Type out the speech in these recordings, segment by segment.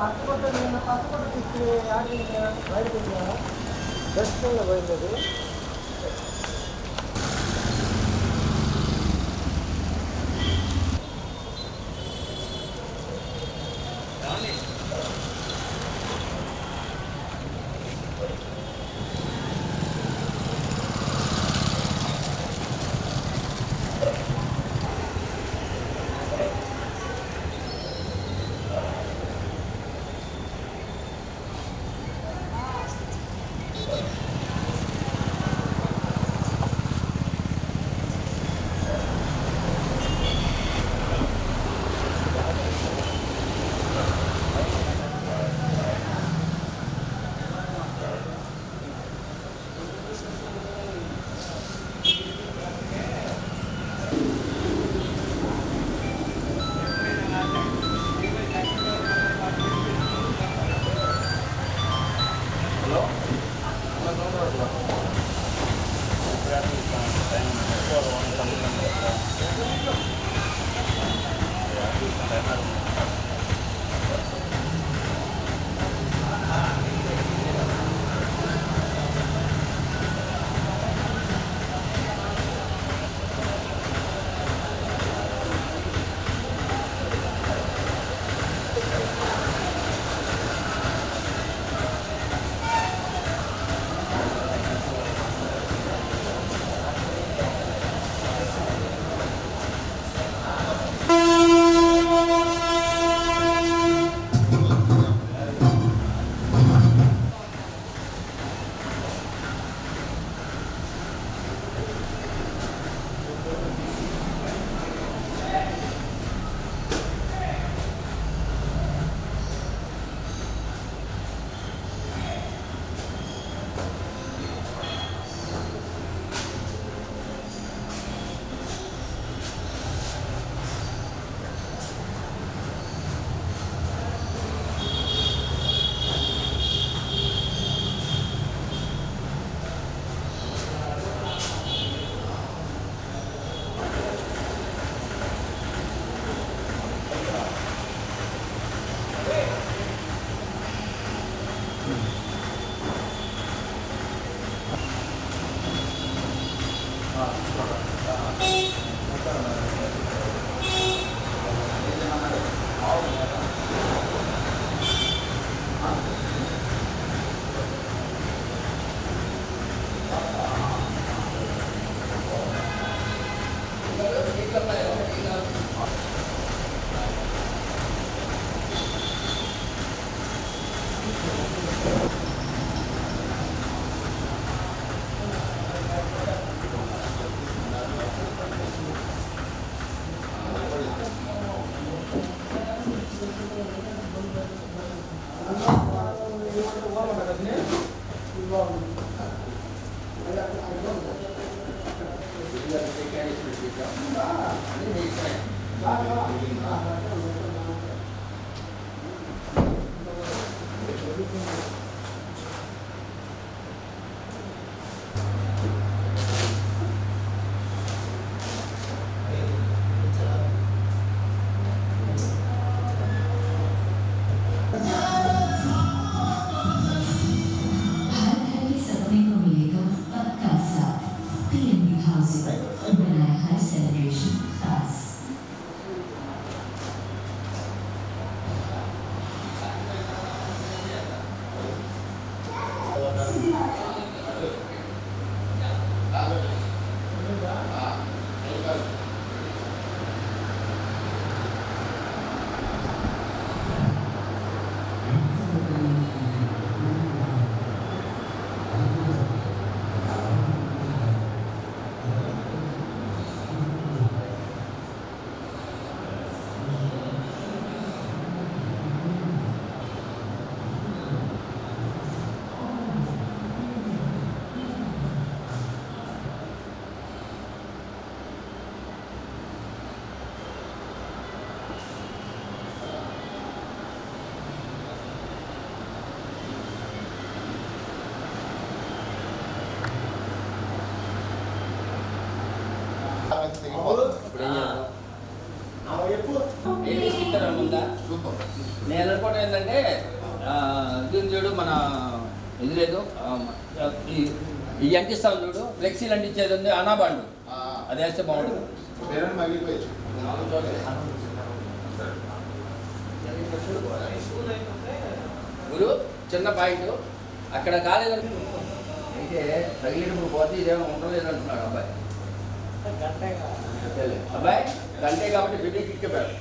పచ్చగొట్ట నేను పచ్చగొట్ట తీసుకుని యాడికి బయటకు వెళ్ళాను డస్ట్బిన్లో పోయింది అది. నేను అనుకోవడం ఏంటంటే దీని చూడు మన ఇది లేదు ఈ అంటిస్తాం చూడు ఫ్లెక్సీలు అంటించేది ఉంది అనాబాండు అది వేస్తే బాగుంటుంది. గురు చిన్న పాయింట్ అక్కడ కాలేదు అయితే తగిలినప్పుడు పోతే ఇదేమో ఉండలేదు అంటున్నాడు అబ్బాయి. అబ్బాయి గంటే కాబట్టి బిడ్డకి ఇక్కిపోయాడు.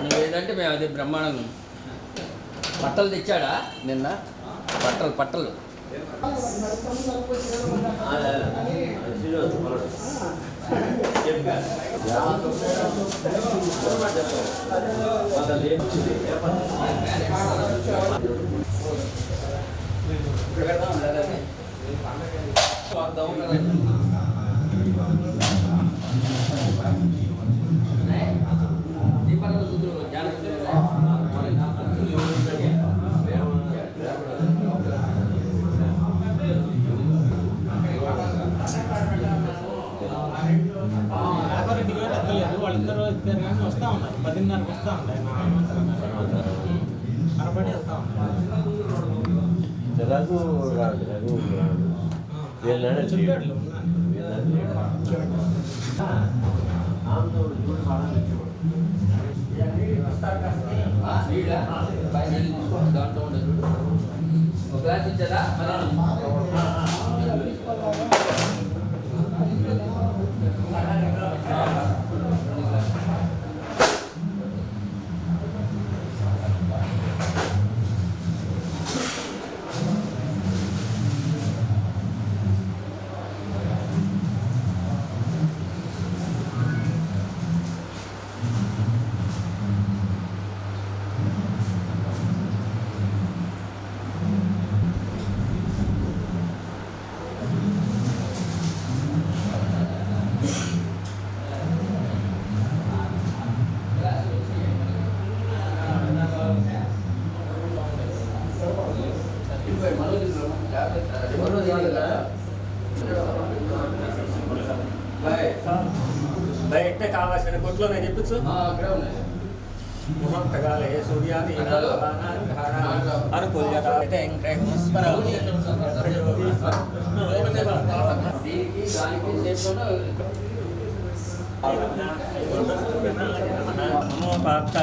నువ్వేంటంటే మేము అది బ్రహ్మాండం బట్టలు తెచ్చాడా నిన్న పట్టలు వాళ్ళిద్దరూ ఇద్దరు కానీ వస్తూ ఉన్నారు 10:30కి వస్తూ ఉంటాయి కనబడి వెళ్తా ఉంటారు. దాంట్లో ఉండదు ఒక గ్లాస్ ఇచ్చారా బయట కావాల్సిన కొట్లో నేను చెప్పచ్చు ముహూర్తకాలే సూర్యాది అనుకూల్యత నమోపాత్త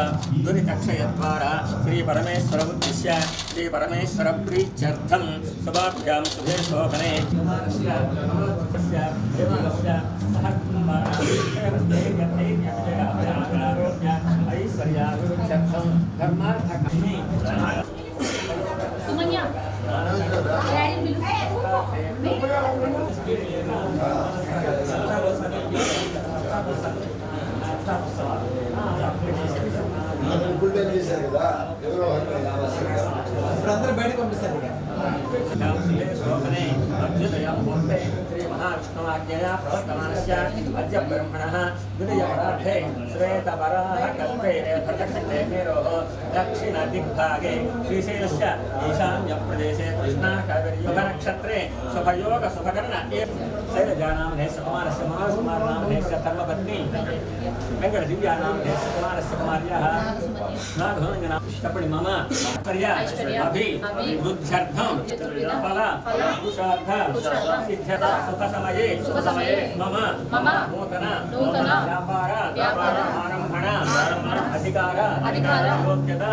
దురితక్షయద్వారా శ్రీ పరమేశ్వర ఉద్దిశ్య శ్రీ పరమేశ్వర ప్రీత్యర్థం శుభాభ్యాం శుభే శోభనే ఐశ్వర్యాభివృద్ధ్యర్థం ధర్మార్థకామి సుమన్య ఇప్పుడు అందరూ బయటకు పంపిస్తారు శ్రీ మహావిష్ణువాజ్ఞయా ప్రవర్తమానస్య అద్య బ్రహ్మణః ద్వితీయపరార్థే శ్వేతవరాహ కల్పే భరతఖండే మేరోః దక్షిణ దిగ్భాగే శ్రీశైలస్య ఈశాన్య ప్రదేశే కృష్ణాకావేర్యోగ నక్షత్రే శుభయోగ శుభకరణ శైలజానామనే కుమారస్య మనోకుమారనామనేస్య ధర్మపత్ని వెంకట దివ్యానామనే కుమారస్య కుమార్యాः నాగధనంజన చెప్పండి మమ అభి బుద్ధ్యర్థం ఫల పురుషార్థ సిద్ధ్యత సుఖ సమయే మమ నూతన వ్యాపార ఆరంభణ అధికార యోగ్యత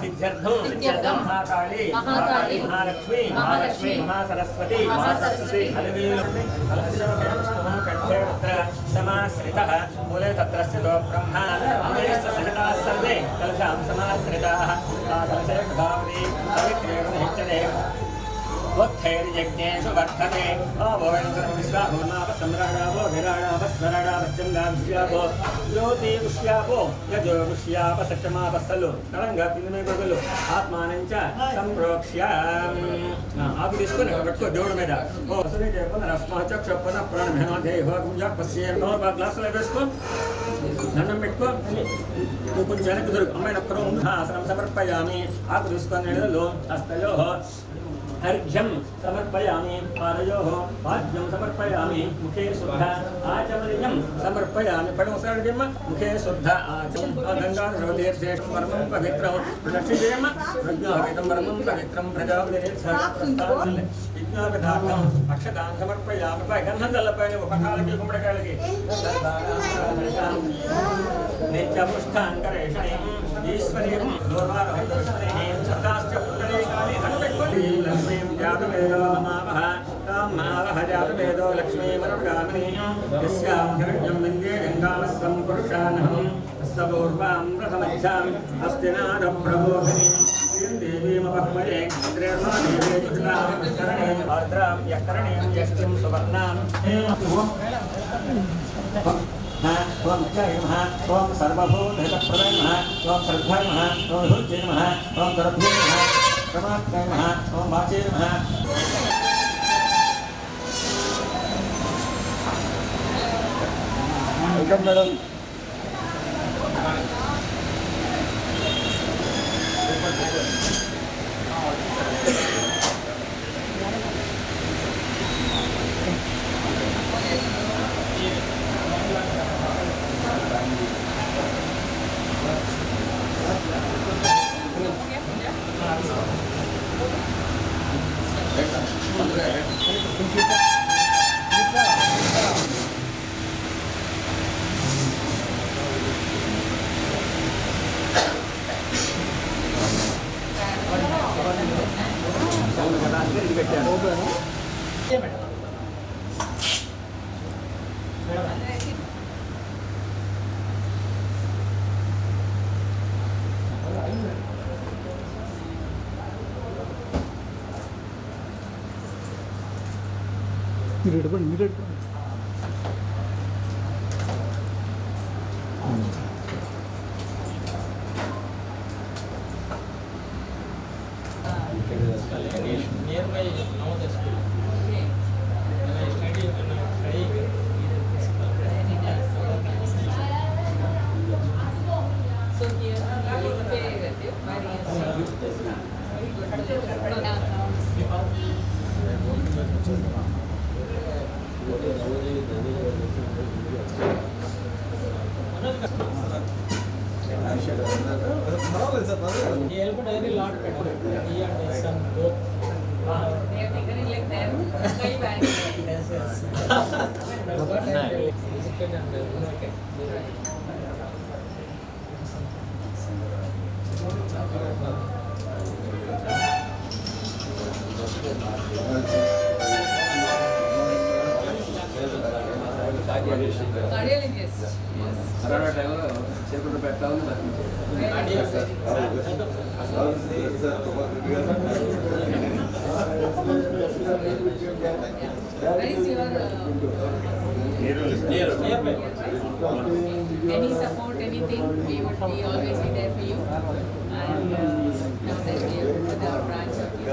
సిద్ధ్యర్థం మహాకాళి మహాలక్ష్మి మహాసరస్వతి కంఠే సమాశ్రితః మూలే తత్ర స్థితో బ్రహ్మ అమరేశ్వ సహితాः సర్వే కలశాం సమాశ్రితాः कलशेषधावति पवित्रेण उत्थैर्यज्ञेषु वर्धते विश्वाभूर्णापसम्राडावो विराडापस्वराडापश्चन्दाभिश्यापो ज्योतिरुष्यापो यजोरुष्याप सत्यमापस्सलु कलंगपिनिमेगुलु आत्मानं च संप्रोक्ष्य आకు తీసుకొని పెట్టుకో దేవుడి మీద ఓ సరే పునరస్మా చక్ష పునః ప్రాణమేనాదే హోకుంజ పశ్యేం నోబా గ్లాసులో వేసుకో దండం పెట్టుకో నువ్వు కొంచెం వెనక్కి దొరుకు అమ్మాయిని ఒక్కరూ ఆసనం సమర్పయామి ఆకు తీసుకొని నీళ్ళలో హస్తయో अर्घ्यं समर्पयामि पादयोः पाद्यं समर्पयामि मुखे शुद्ध आचमनीयं समर्पयामि पडोसर्घ्यं मुखे शुद्ध आचम गंगाधरोतीर्थेषु परमं पवित्रं प्रदक्षिणेम प्रज्ञापितं परमं पवित्रं प्रजापतिर्यज्ञापदार्थं अक्षतां समर्पयामि पै गन्धं चल्लपैन उपकालकी कुम्भडकालकी नित्यपुष्टाङ्करेषणे ईश्वरीं दूर्वारहं दर्शनेः सदाश्च पुण्डरीकानि हन्वक्वली लक्ष्मीं जातवेदो मावः कामावः जातवेदो लक्ष्मीमरुगामिनी यस्यां हिरण्यं विन्द्ये गङ्गामस्तं पुरुषानहं हस्तपूर्वां प्रथमध्याम् अस्तिनादप्रबोधिनीं श्रीं देवीमपह्मये त्रिर्मादेवी जुष्टां करणीं भद्रां यकरणीं यष्टिं सुवर्णां ओम जय नमः ओम सर्वभूतहितप्रदाय नमः ओम श्रद्धाय नमः ओम धूर्ते नमः ओम दर्भे नमः प्रमात्माय नमः ओम वाचे नमः వెల్కమ్ మేడం మీరు ఎడపండి మీరు ఎడపండి nearby Navodaya school. Okay. And I studied So here you pay with you, very he helped very lot better. He and his son both. They have taken it like them. Very bad. Yes, yes. But what I visited and visited. Cardiologist. Yes. Corona టైంలో చేపలు పెట్టాలని Where is your Nearby. any support, anything, we would be always be there for you. And now that we have put our branch of he's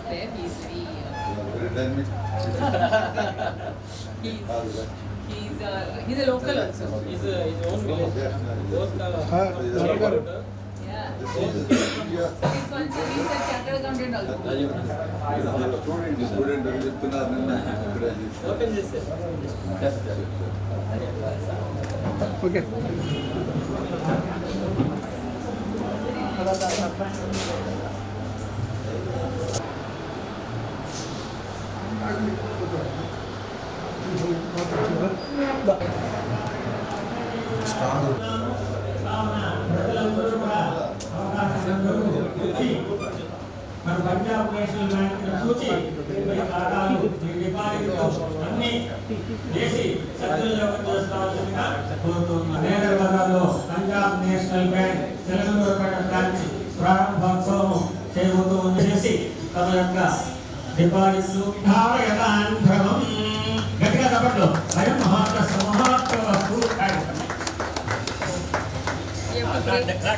there, he's he's a local also. His own village. Both Yeah. He's also he's a chartered accountant also. open this. Okay మన Punjab national bank చూచి ఖాతాలు డిపాజిట్లు అన్ని చేసి సద్వినియోగం చేసుకోవాల్సిందిగా కోరుతున్నాను. నేరగాలో Punjab national bank Telangana branch ప్రారంభోత్సవం చేయబోతూ చేసి తమ యొక్క డిపాజిట్లు ధారయతాన్ ధర్మం గట్టిగా తప్పట్లో అయం మహాత్మ సమహాత్మ వస్తు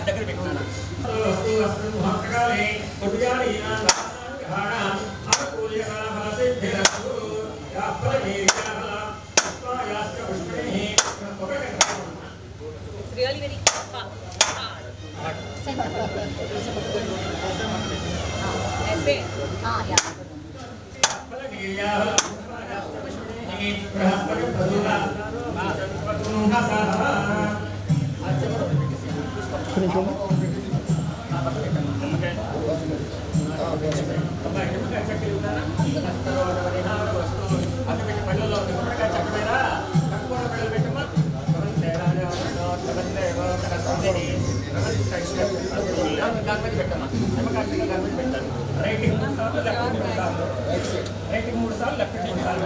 దగ్గర పెట్టుకున్నాను It's really very hard. ऐसे हाँ यार రైటింగ్ 3 సార్లు లెఫ్ట్ 3 సార్లు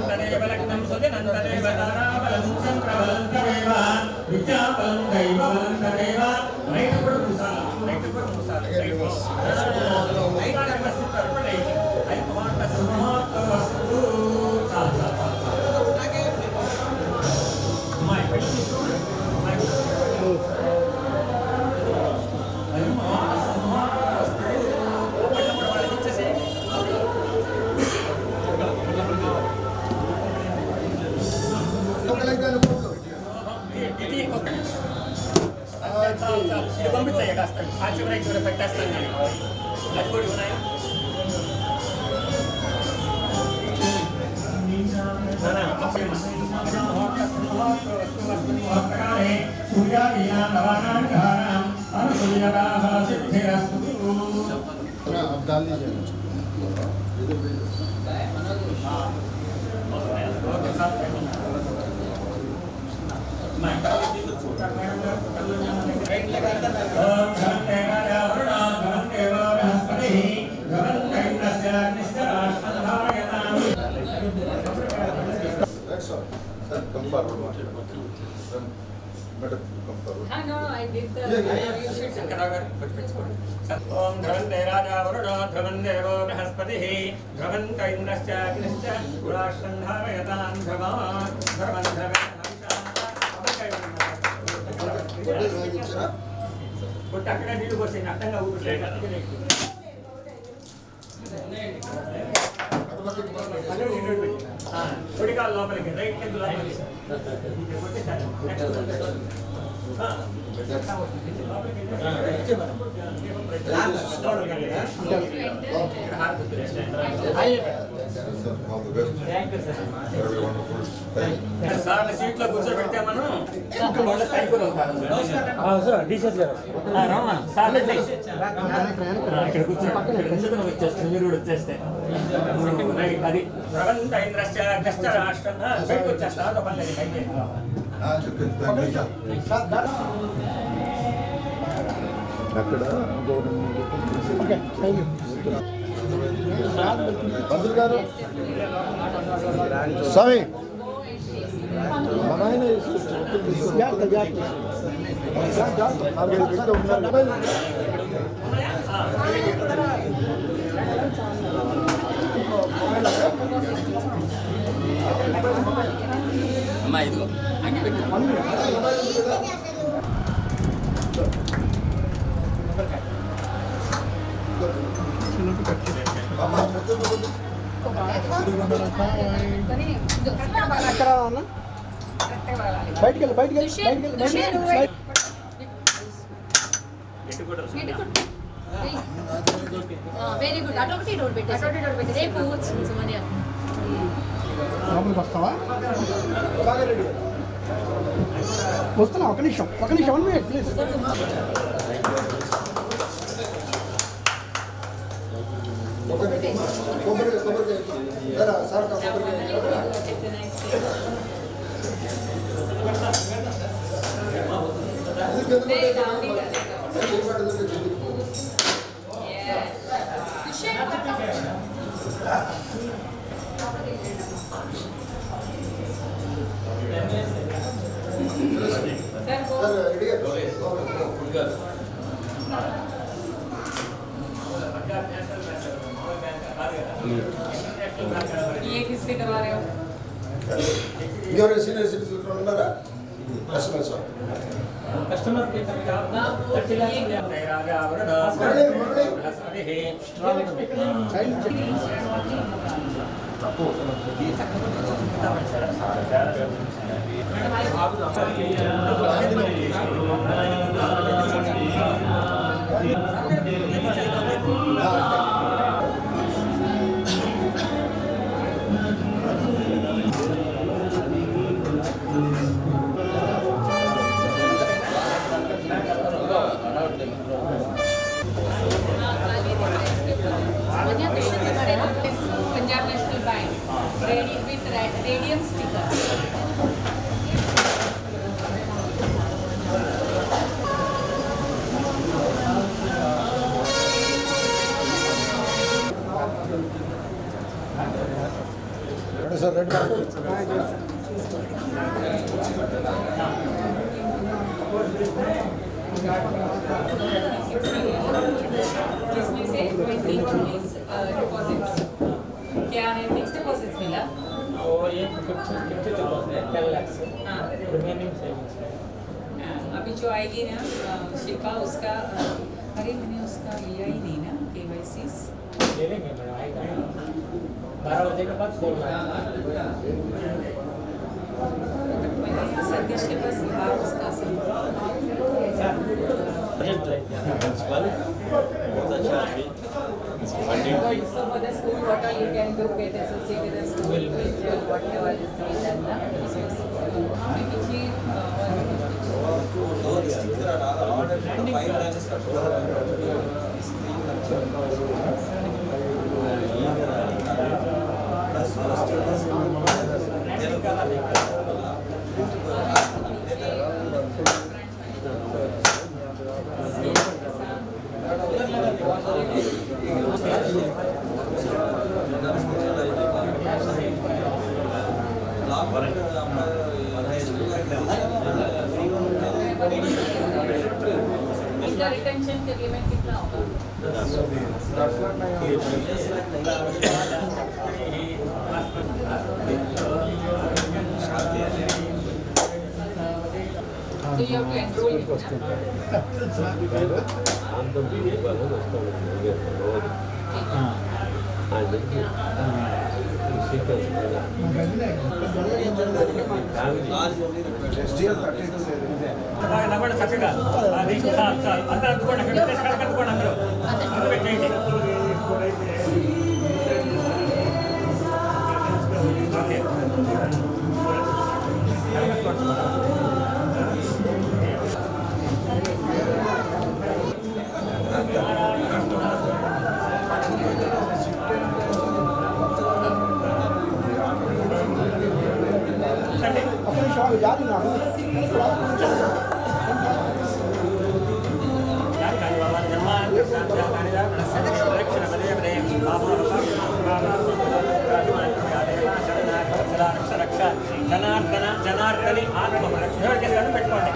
తదేవ లగ్నం సుదినం తదేవ తారాబలం చంద్రబలం తదేవ విద్యాబలం దైవబలం తదేవ రైట్ కూడా 3 సార్లు రైట్ కూడా 3 సార్లు రైట్ ఐ వాంట్ సమహాత్మ వస్తు మై ఇది పంపించాయి కాస్త ఆ చివరి పెట్టేస్తాను నేను అది కూడా ఉన్నాయి अब डाल दीजिए no, I did the you should ओम ध्रुवन्ते राजा वरुणो ध्रुवन्देवो बृहस्पतिः ध्रुवन्त इन्द्रश्चाग्निश्च गुणाश्रं धारयतां ध्रुवान् ध्रुवन् ध्रुवेण అక్కడే నీళ్ళు పోసేయండి అడ్డంగా ఊపిరి కుడికాలు లోపలికి రైట్ కింద లోపలికి సార్ సీట్లో కూర్చోబెడితే మనం ఇక్కడ కూర్చోండి వచ్చేస్తే మీరు కూడా వచ్చేస్తే అది ప్రబంధ ఇంద్రశ్చ రాష్ట్రం బయటకు వచ్చేస్తా పర్లేదు అయితే అక్కడ మంత్రులు గారు స్వామి మన ఆయన అమ్మా ఇదిగో అగ్గి పెట్టు బయటికి వెరీ గుడ్ అటొకటి డోర్ పెట్టేసి రేపు సుమని లోపలికి వస్తావా వస్తున్నా ఒక నిమిషం 1 మినిట్ ప్లీజ్ ये किससे करवा रहे हो? ఎవరు సీనియర్ సిటిజన్ ఉన్నారా? కస్టమర్స్ कस्टमर के Punjab national bank with radium sticker. Sir red जिसमें से 20 डिपॉजिट्स क्या है? फिक्स डिपॉजिट्स मिला. और ये 50 10 लाख से हाँ. रिमेनिंग सेविंग्स अभी जो आएगी ना शिल्पा उसका अरे मैंने उसका लिया ही नहीं ना KYC. ले लेंगे मैडम, आएगा 12 बजे के बाद फोन सतीश के पास था उसका So for the school, what all you can do, get associated with the school, whatever is being done. इसका रिटेंशन के पेमेंट कितना होगा? So you have to enroll him, నవ్వండి చక్కగా అది చాలు అందరూ అందుకోండి అక్కడ పెట్టేసి కడక అందుకోండి అందరూ పెట్టేయండి ఓకే జాతి నాకు జనార్దన జనార్దని ఆత్మ పెట్టుకోండి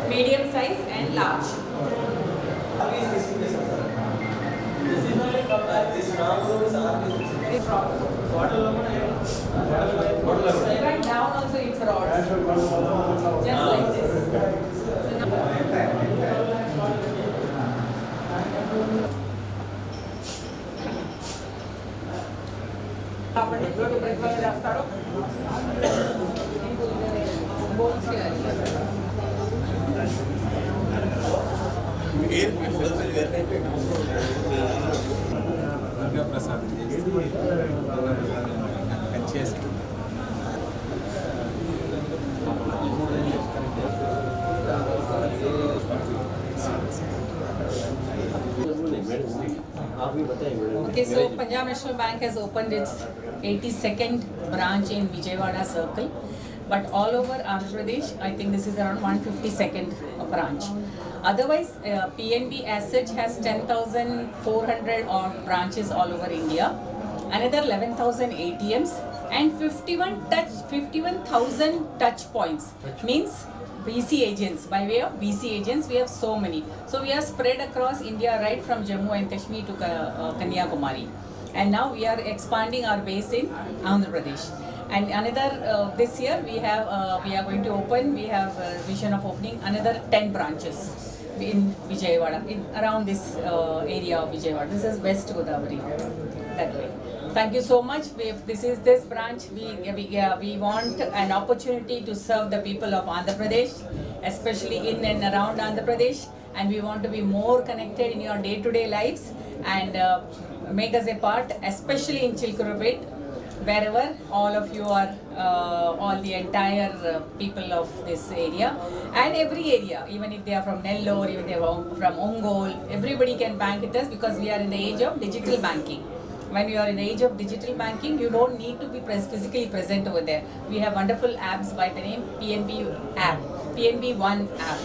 medium size and large. Even down also it's rods. Just like this. So now bones here. Okay, so Punjab National Bank has opened its 82nd branch in Vijayawada Circle, but all over Andhra Pradesh, I think this is around 152nd branch. Otherwise, PNB as such has 10,400 odd branches all over India, another 11,000 ATMs, and 51,000 touch points. Means BC agents, by way of BC agents, we have so many. So we are spread across India, right from Jammu and Kashmir to Kanyakumari. And now we are expanding our base in Andhra Pradesh. And another, this year we are going to open, we have a vision of opening another 10 branches in Vijayawada, around this area of Vijayawada. This is West Godavari, that way. Thank you so much. This branch, we want an opportunity to serve the people of Andhra Pradesh, especially in and around Andhra Pradesh, and we want to be more connected in your day-to-day lives and make us a part, especially in Chilkurupet, wherever all of you are, all the entire people of this area and every area, even if they are from Nellore, even if they are from Ongole, everybody can bank with us because we are in the age of digital banking. When you are in the age of digital banking, you don't need to be physically present over there. We have wonderful apps by the name PNB app, PNB One app.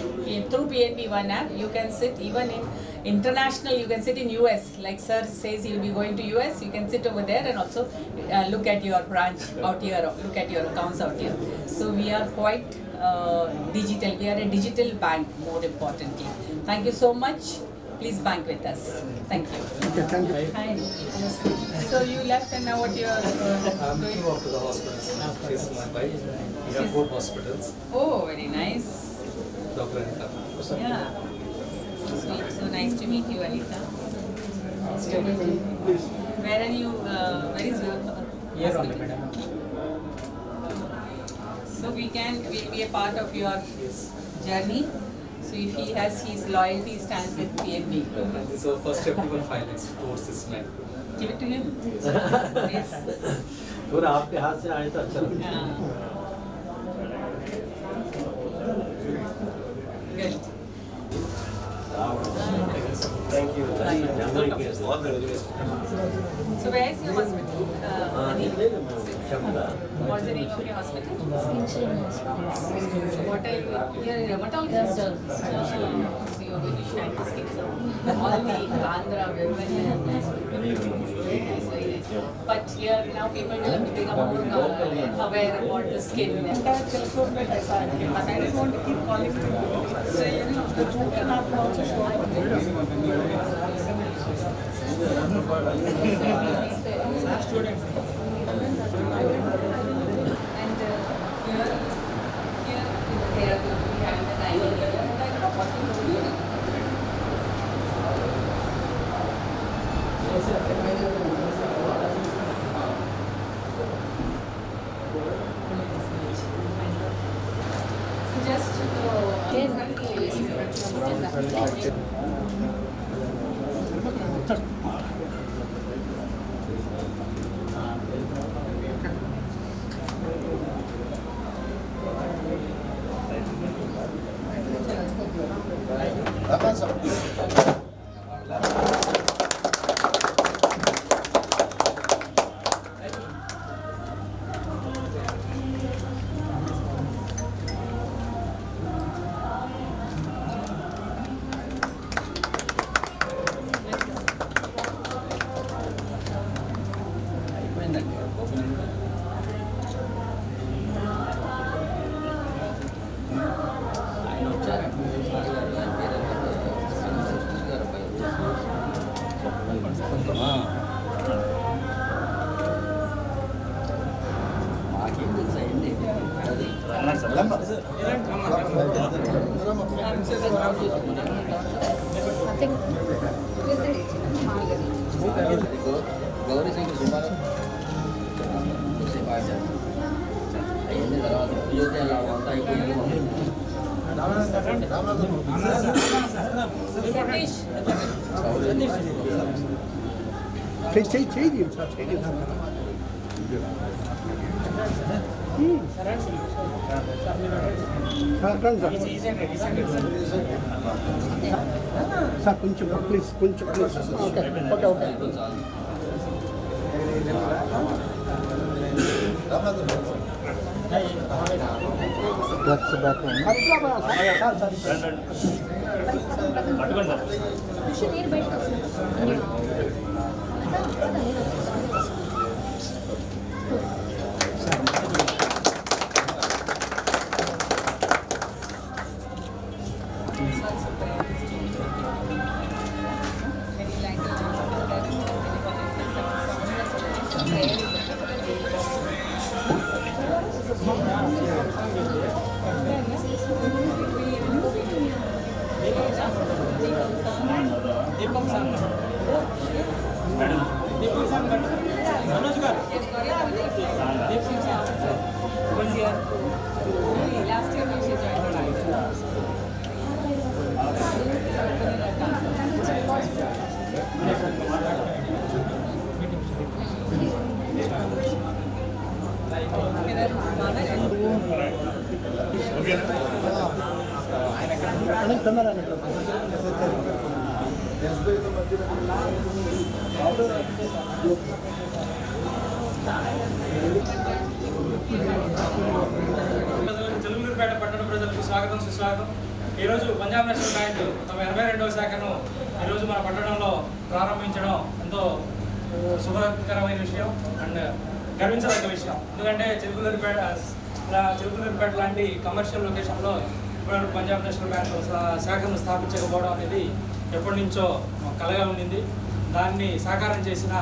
Through PNB One app, you can sit even in international, you can sit in US. Like sir says he will be going to US, you can sit over there and also look at your branch out here, look at your accounts out here. So we are quite digital. We are a digital bank, more importantly. Thank you so much. Please bank with us. Thank you. Okay, thank you. Hi. So you left and now what you are I'm doing? moving off to the hospitals. She's my wife. We have 4 hospitals. Oh, very nice. Dr. Anita. Yeah. Sweet. So nice to meet you, Anita. Nice to meet you. Where are you? Where is your Here only, hospital? madam. So we'll be a part of your journey. So if he has his loyalty stands with PNB. This is our first approval file. It's towards this man. Give it to him. Yes. पूरा आपके हाथ से आए तो अच्छा लगता है। Yeah. Good. Thank you. So where is your hospital? What's the name of your hospital? What are you? You're a rheumatologist. So you're going to shine the skin. All the Andhra women. Very nice, very nice. But here now people will become more aware about the skin. But I don't want to keep calling you. So you know, students. And here they are going to be having the dining area. Like what you do. Just Gauri Shankar Subbarao అయ్యింది తర్వాత అయోధ్య అంతా అయిపోయింది. Sir కొంచెం please కొంచెం please okay okay okay Last year when she joined. Chilukurupeta పట్టణ ప్రజలకు స్వాగతం సుస్వాగతం. ఈరోజు పంజాబ్ నేషనల్ బ్యాంక్ తమ 82వ శాఖను ఈరోజు మన పట్టణంలో ప్రారంభించడం ఎంతో శుభకరమైన విషయం అండ్ గర్వించదగ్గ విషయం. ఎందుకంటే చిలుకూరుపేట లాంటి కమర్షియల్ లొకేషన్లో ఇప్పుడు పంజాబ్ నేషనల్ బ్యాంక్ శాఖను స్థాపించకపోవడం అనేది ఎప్పటి నుంచో కలగా ఉండింది. దాన్ని సాకారం చేసిన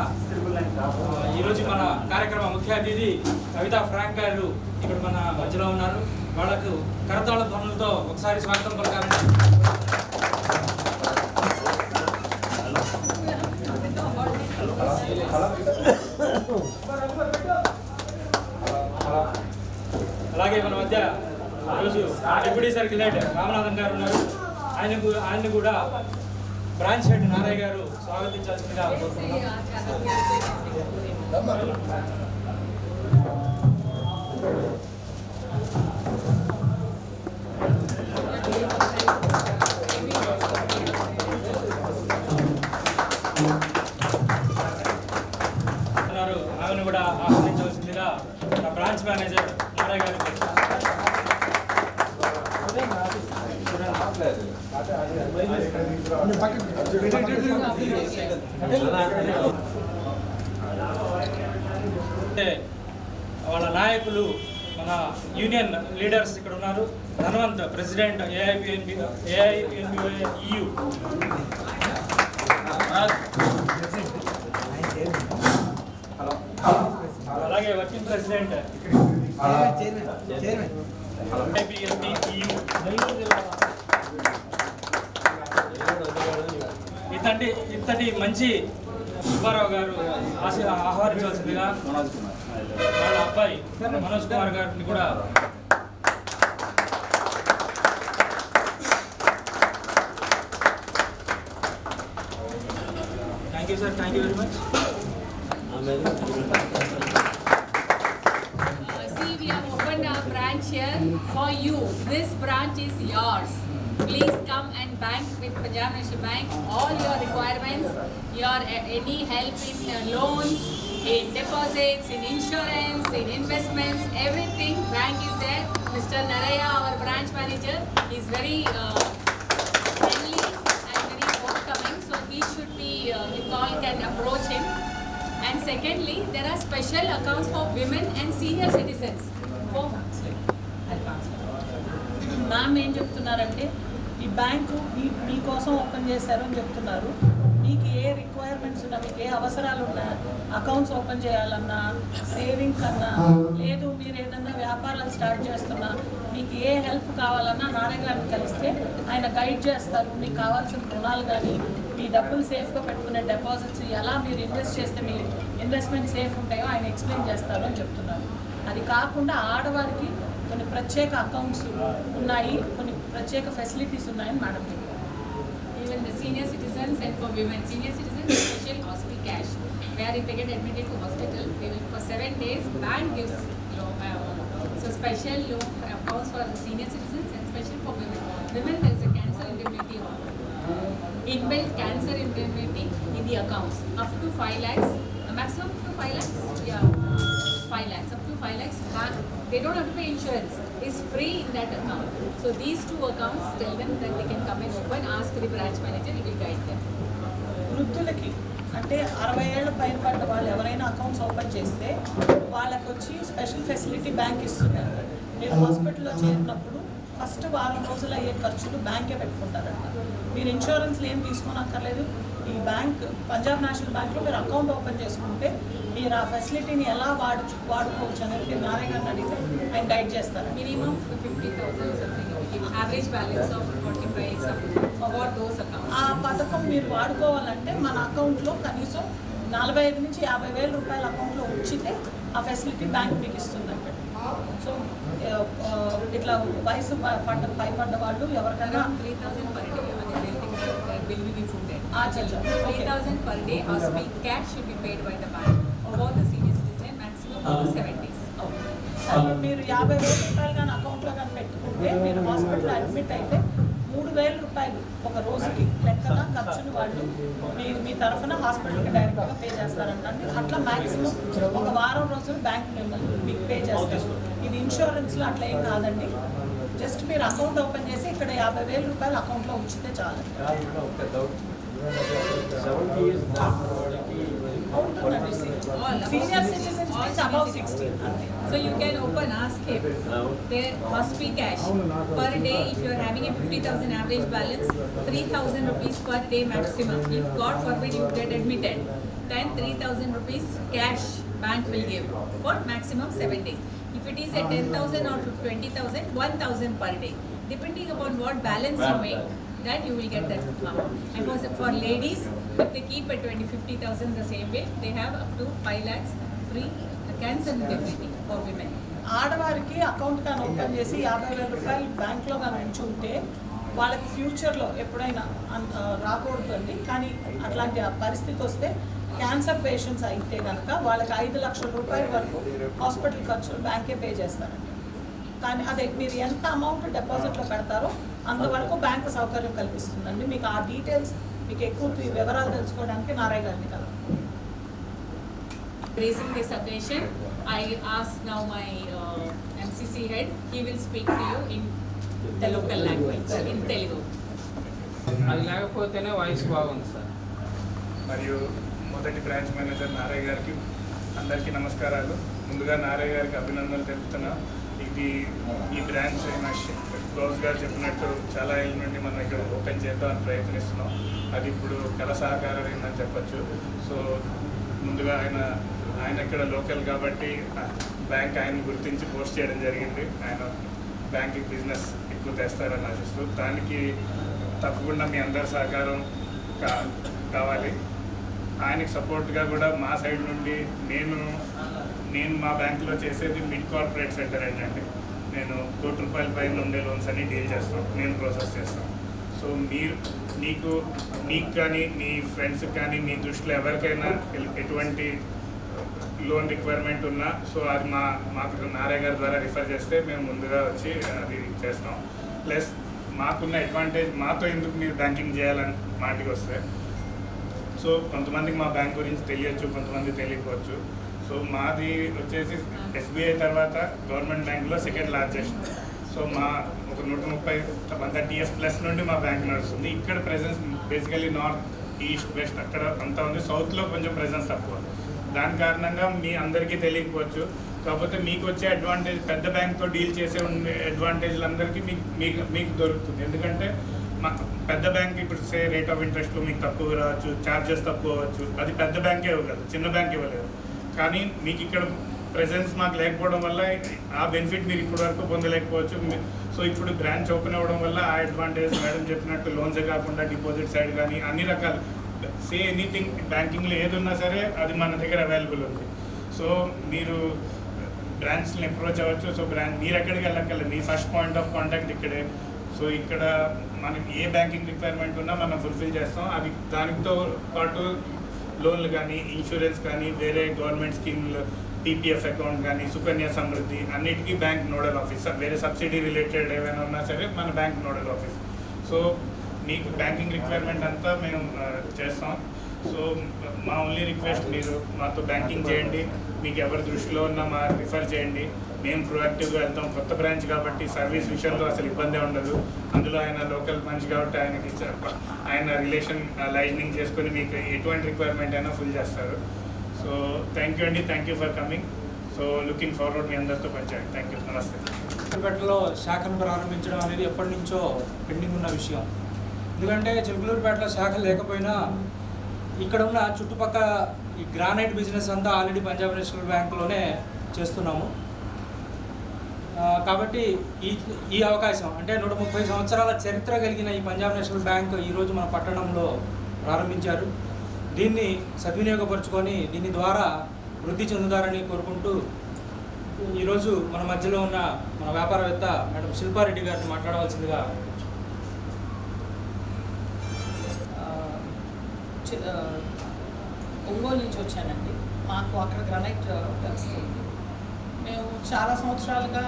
ఈరోజు మన కార్యక్రమ ముఖ్య అతిథి కవితా ఫ్రాంక్ గారు ఇక్కడ మన మధ్యలో ఉన్నారు. వాళ్ళకు కరతాళ ధ్వనులతో ఒకసారి స్వాగతం పలకాలండి. అలాగే మన మధ్య ఈరోజు డిప్యూటీ సర్కిల్ రామనాథన్ గారు ఉన్నారు. ఆయన్ని కూడా బ్రాంచ్ హెడ్ నారాయణ గారు స్వాగతించాల్సిందిగా కోరుతున్నాం. ఆమెను కూడా ఆహ్వానించవలసిందిగా బ్రాంచ్ మేనేజర్ నారాయణ గారు. వాళ్ళ నాయకులు మన యూనియన్ లీడర్స్ ఇక్కడ ఉన్నారు. ధనవంత్ ప్రెసిడెంట్ ఏఐపిఎన్బియు, అలాగే వర్కింగ్ ప్రెసిడెంట్ ఇంతటి మంచి సుబ్బారావు గారు ఆహ్వానించవలసిందిగా వాళ్ళ అబ్బాయి మనోజ్ కుమార్ గారిని కూడా thank you sir. Thank you very much. See, we have opened our branch here for you. This branch is yours. Please come and bank with Punjab National Bank. All your requirements, your any help in loans, in deposits, in insurance, in investments, everything. Bank is there. Mr. Naraya, our branch manager, is very friendly and very forthcoming. So we should be, we all can approach him. And secondly, there are special accounts for women and senior citizens. Ma'am ఏం చెప్తున్నారంటే ఈ bank మీకోసం open చేశారు అని చెప్తున్నారు. ఈ మీకు ఏ requirements ఉన్నా, మీకు ఏ అవసరాలు ఉన్నా, అకౌంట్స్ ఓపెన్ చేయాలన్నా, సేవింగ్స్ అన్నా, లేదు మీరు ఏదన్నా వ్యాపారాలు స్టార్ట్ చేస్తున్నా, మీకు ఏ హెల్ప్ కావాలన్నా నారాయణ గారిని కలిస్తే ఆయన గైడ్ చేస్తారు. మీకు కావాల్సిన రుణాలు కానీ, మీ డబ్బులు సేఫ్గా పెట్టుకునే డిపాజిట్స్ ఎలా మీరు ఇన్వెస్ట్ చేస్తే మీ ఇన్వెస్ట్మెంట్ సేఫ్ ఉంటాయో ఆయన ఎక్స్ప్లెయిన్ చేస్తారు అని చెప్తున్నారు. అది కాకుండా ఆడవారికి కొన్ని ప్రత్యేక అకౌంట్స్ ఉన్నాయి, కొన్ని ప్రత్యేక ఫెసిలిటీస్ ఉన్నాయని మేడం చెప్పారు. Even the senior citizens and for women, senior citizens special hospital cash, where if they get admitted to hospital, they will for 7 days bank gives so special loan accounts for senior citizens and special for women. Women there is a cancer indemnity inbuilt cancer indemnity in the accounts up to 5 lakhs, maximum up to 5 lakhs, 5 lakhs up to 5 lakhs. They don't have to pay insurance. It's free in that account. So these 2 accounts, tell them that they can come and open, ask the branch manager, he will guide them. వృద్ధులకి అంటే 60 ఏళ్ళ పైన పడ్డ వాళ్ళు ఎవరైనా accounts open చేస్తే వాళ్ళకి వచ్చి స్పెషల్ ఫెసిలిటీ బ్యాంక్ ఇస్తున్నారు. మీరు హాస్పిటల్లో చేరినప్పుడు ఫస్ట్ వారం రోజులు అయ్యే ఖర్చులు బ్యాంకే పెట్టుకుంటారంట. మీరు ఇన్సూరెన్స్లు ఏం తీసుకోనక్కర్లేదు. ఈ బ్యాంక్ పంజాబ్ నేషనల్ బ్యాంక్లో మీరు అకౌంట్ ఓపెన్ చేసుకుంటే మీరు ఆ ఫెసిలిటీని ఎలా వాడుకోవచ్చు అనేది మీరు నారాయణ గారిని అడిగితే ఆయన గైడ్ చేస్తారు. Minimum 50,000 something, average balance of 45 something for those accounts. ఆ పథకం మీరు వాడుకోవాలంటే మన అకౌంట్లో కనీసం 45 నుంచి 50,000 రూపాయల అకౌంట్లో ఉంచితే ఆ ఫెసిలిటీ బ్యాంక్ మీకు ఇస్తుందంటే. సో ఇట్లా వయసు పైపడ్డ వాళ్ళు ఎవరికైనా 3,000 per day, bill will be funded. 3,000 per day hospital cash should be paid by the bank for the senior citizen, maximum of 7 days. మీరు 50,000 రూపాయలు కానీ అకౌంట్లో కానీ పెట్టుకుంటే మీరు హాస్పిటల్లో అడ్మిట్ అయితే 3,000 రూపాయలు ఒక రోజుకి లెక్కన ఖర్చులు వాళ్ళు మీ తరఫున హాస్పిటల్కి డైరెక్ట్గా పే చేస్తారంటండి. అట్లా మ్యాక్సిమం ఒక వారం రోజులు బ్యాంక్ మిమ్మల్ని మీకు పే చేస్తారు. ఇది ఇన్సూరెన్స్లో అట్లా ఏం కాదండి. జస్ట్ మీరు అకౌంట్ ఓపెన్ చేసి ఇక్కడ 50,000 రూపాయలు అకౌంట్లో ఉంచితే చాలు. Senior citizens means above 60. So you can open, ask him. There must be cash per day. If you are having a 50,000 average balance, 3,000 rupees per day maximum. If God forbid you get admitted, then 3,000 rupees cash bank will give for maximum 7 days. If it is a 10,000 or 20,000, 1,000 per day, depending upon what balance you make. That you will get that amount. And for ladies, if they keep at 50,000 the same way, they have up to 5 lakhs free cancer indemnity for women. ఆడవారికి account కానీ open చేసి 50,000 రూపాయలు బ్యాంక్లో కానీ ఉంచుంటే వాళ్ళకి ఫ్యూచర్లో ఎప్పుడైనా రాకూడదు అండి. కానీ అట్లాంటి పరిస్థితి వస్తే క్యాన్సర్ పేషెంట్స్ అయితే కనుక వాళ్ళకి 5 లక్షల రూపాయల వరకు హాస్పిటల్ ఖర్చులు బ్యాంకే పే చేస్తారండి. కానీ అదే మీరు ఎంత అమౌంట్ డిపాజిట్లో పెడతారో అంతవరకు బ్యాంకు సౌకర్యం కల్పిస్తుందండి. మీకు ఆ డీటెయిల్స్ మీకు ఎక్కువ వివరాలు తెలుసుకోవడానికి నారాయణ గారిని కదా. Raising this occasion, I ask now my MCC head. He will speak to you in the local language, in Telugu. అది లేకపోతేనే వాయిస్ బాగుంది సార్. మరియు మొదటి బ్రాంచ్ మేనేజర్ నారాయణ గారికి అందరికీ నమస్కారాలు. ముందుగా నారాయణ గారికి అభినందనలు తెలుపుతున్నా. ఈ బ్రాంచ్ క్లోజ్ గారు చెప్పినట్టు చాలా ఏళ్ళ నుండి మనం ఇక్కడ ఓపెన్ చేద్దామని ప్రయత్నిస్తున్నాం. అది ఇప్పుడు కళ సహకారమైందని చెప్పచ్చు. సో ముందుగా ఆయన ఇక్కడ లోకల్ కాబట్టి బ్యాంక్ ఆయన గుర్తించి పోస్ట్ చేయడం జరిగింది. ఆయన బ్యాంకింగ్ బిజినెస్ ఎక్కువ తెస్తారని ఆశిస్తూ దానికి తప్పకుండా మీ అందరి సహకారం కావాలి. ఆయనకి సపోర్ట్గా కూడా మా సైడ్ నుండి నేను మా బ్యాంకులో చేసేది మిడ్ కార్పొరేట్ సెక్టర్ ఏంటంటే నేను ₹1,00,00,000 పైన ఉండే లోన్స్ అన్ని డీల్ చేస్తాను, నేను ప్రాసెస్ చేస్తాను. సో నీకు కానీ నీ ఫ్రెండ్స్కి కానీ మీ దృష్టిలో ఎవరికైనా ఎటువంటి లోన్ రిక్వైర్మెంట్ ఉన్నా సో అది మాకు నారాయణ గారి ద్వారా రిఫర్ చేస్తే మేము ముందుగా వచ్చి అది చేస్తాం. ప్లస్ మాకున్న అడ్వాంటేజ్ మాతో ఎందుకు మీరు బ్యాంకింగ్ చేయాలని మాటికి వస్తే సో కొంతమందికి మా బ్యాంక్ గురించి తెలియచ్చు, కొంతమంది తెలియకపోవచ్చు. సో మాది వచ్చేసి SBI తర్వాత గవర్నమెంట్ బ్యాంకులో సెకండ్ లార్జెస్ట్. సో మా ఒక 130 years ప్లస్ నుండి మా బ్యాంక్ నడుస్తుంది. ఇక్కడ presence basically north, east, west అక్కడ అంతా ఉంది. సౌత్లో కొంచెం ప్రెజెన్స్ తక్కువ. దాని కారణంగా మీ అందరికీ తెలియకపోవచ్చు. కాకపోతే మీకు వచ్చే అడ్వాంటేజ్ పెద్ద బ్యాంక్తో డీల్ చేసే ఉండే అడ్వాంటేజ్లు అందరికీ మీకు దొరుకుతుంది. ఎందుకంటే పెద్ద బ్యాంక్ ఇప్పుడు సే రేట్ ఆఫ్ ఇంట్రెస్ట్లో మీకు తక్కువ రావచ్చు, ఛార్జెస్ తక్కువ అవ్వచ్చు, అది పెద్ద బ్యాంకే ఇవ్వగలదు, చిన్న బ్యాంక్ ఇవ్వలేదు. కానీ మీకు ఇక్కడ ప్రెజెన్స్ మాకు లేకపోవడం వల్ల ఆ బెనిఫిట్ మీరు ఇప్పటి వరకు పొందలేకపోవచ్చు. సో ఇప్పుడు బ్రాంచ్ ఓపెన్ అవ్వడం వల్ల ఆ అడ్వాంటేజ్ మేడం చెప్పినట్టు లోన్సే కాకుండా డిపాజిట్ సైడ్ కానీ అన్ని రకాలు సే ఎనీథింగ్ బ్యాంకింగ్లో ఏది ఉన్నా సరే అది మన దగ్గర అవైలబుల్ ఉంది. సో మీరు బ్రాంచ్ని అప్రోచ్ అవ్వచ్చు. సో మీరు ఎక్కడికి వెళ్ళక్కర్లేదు, మీ ఫస్ట్ పాయింట్ ఆఫ్ కాంటాక్ట్ ఇక్కడే. సో ఇక్కడ మనకి ఏ బ్యాంకింగ్ రిక్వైర్మెంట్ ఉన్నా మనం ఫుల్ఫిల్ చేస్తాం. అది దానితో పాటు లోన్లు కానీ, ఇన్సూరెన్స్ కానీ, వేరే గవర్నమెంట్ స్కీమ్లు, పీపీఎఫ్ అకౌంట్ కానీ, సుకన్య సమృద్ధి అన్నిటికీ బ్యాంక్ నోడల్ ఆఫీస్. వేరే సబ్సిడీ రిలేటెడ్ ఏమైనా ఉన్నా సరే మన బ్యాంక్ నోడల్ ఆఫీస్. సో మీకు బ్యాంకింగ్ రిక్వైర్మెంట్ అంతా మేము చేస్తాం. సో మా ఓన్లీ రిక్వెస్ట్, మీరు మాతో బ్యాంకింగ్ చేయండి. మీకు ఎవరి దృష్టిలో ఉన్నా మా రిఫర్ చేయండి. మేము ప్రొయాక్టివ్గా వెళ్తాం. కొత్త బ్రాంచ్ కాబట్టి సర్వీస్ విషయంలో అసలు ఇబ్బంది ఉండదు. అందులో ఆయన లోకల్ మనిషి కాబట్టి ఆయనకి ఆయన రిలేషన్ లైజనింగ్ చేసుకొని మీకు ఎటువంటి రిక్వైర్మెంట్ అయినా ఫుల్ చేస్తారు. సో థ్యాంక్ యూ అండి, thank you for coming. So looking forward మీ అందరితో పనిచేయండి. థ్యాంక్ యూ, నమస్తే. చిలుకలూరుపేటలో శాఖను ప్రారంభించడం అనేది ఎప్పటి నుంచో పెండింగ్ ఉన్న విషయం. ఎందుకంటే చిలుకలూరుపేటలో శాఖ లేకపోయినా ఇక్కడ ఉన్న చుట్టుపక్కల ఈ గ్రానైట్ బిజినెస్ అంతా ఆల్రెడీ పంజాబ్ నేషనల్ బ్యాంకులోనే చేస్తున్నాము. కాబట్టి ఈ అవకాశం అంటే 130 సంవత్సరాల చరిత్ర కలిగిన ఈ పంజాబ్ నేషనల్ బ్యాంక్ ఈరోజు మన పట్టణంలో ప్రారంభించారు. దీన్ని సద్వినియోగపరుచుకొని దీని ద్వారా వృద్ధి చెందుతారని కోరుకుంటూ ఈరోజు మన మధ్యలో ఉన్న మన వ్యాపారవేత్త మేడం శిల్పారెడ్డి గారిని మాట్లాడవలసిందిగా. ఒంగోలు నుంచి వచ్చానండి. మాకు అక్కడ గ్రానైట్ తెలుస్తుంది. మేము చాలా సంవత్సరాలుగా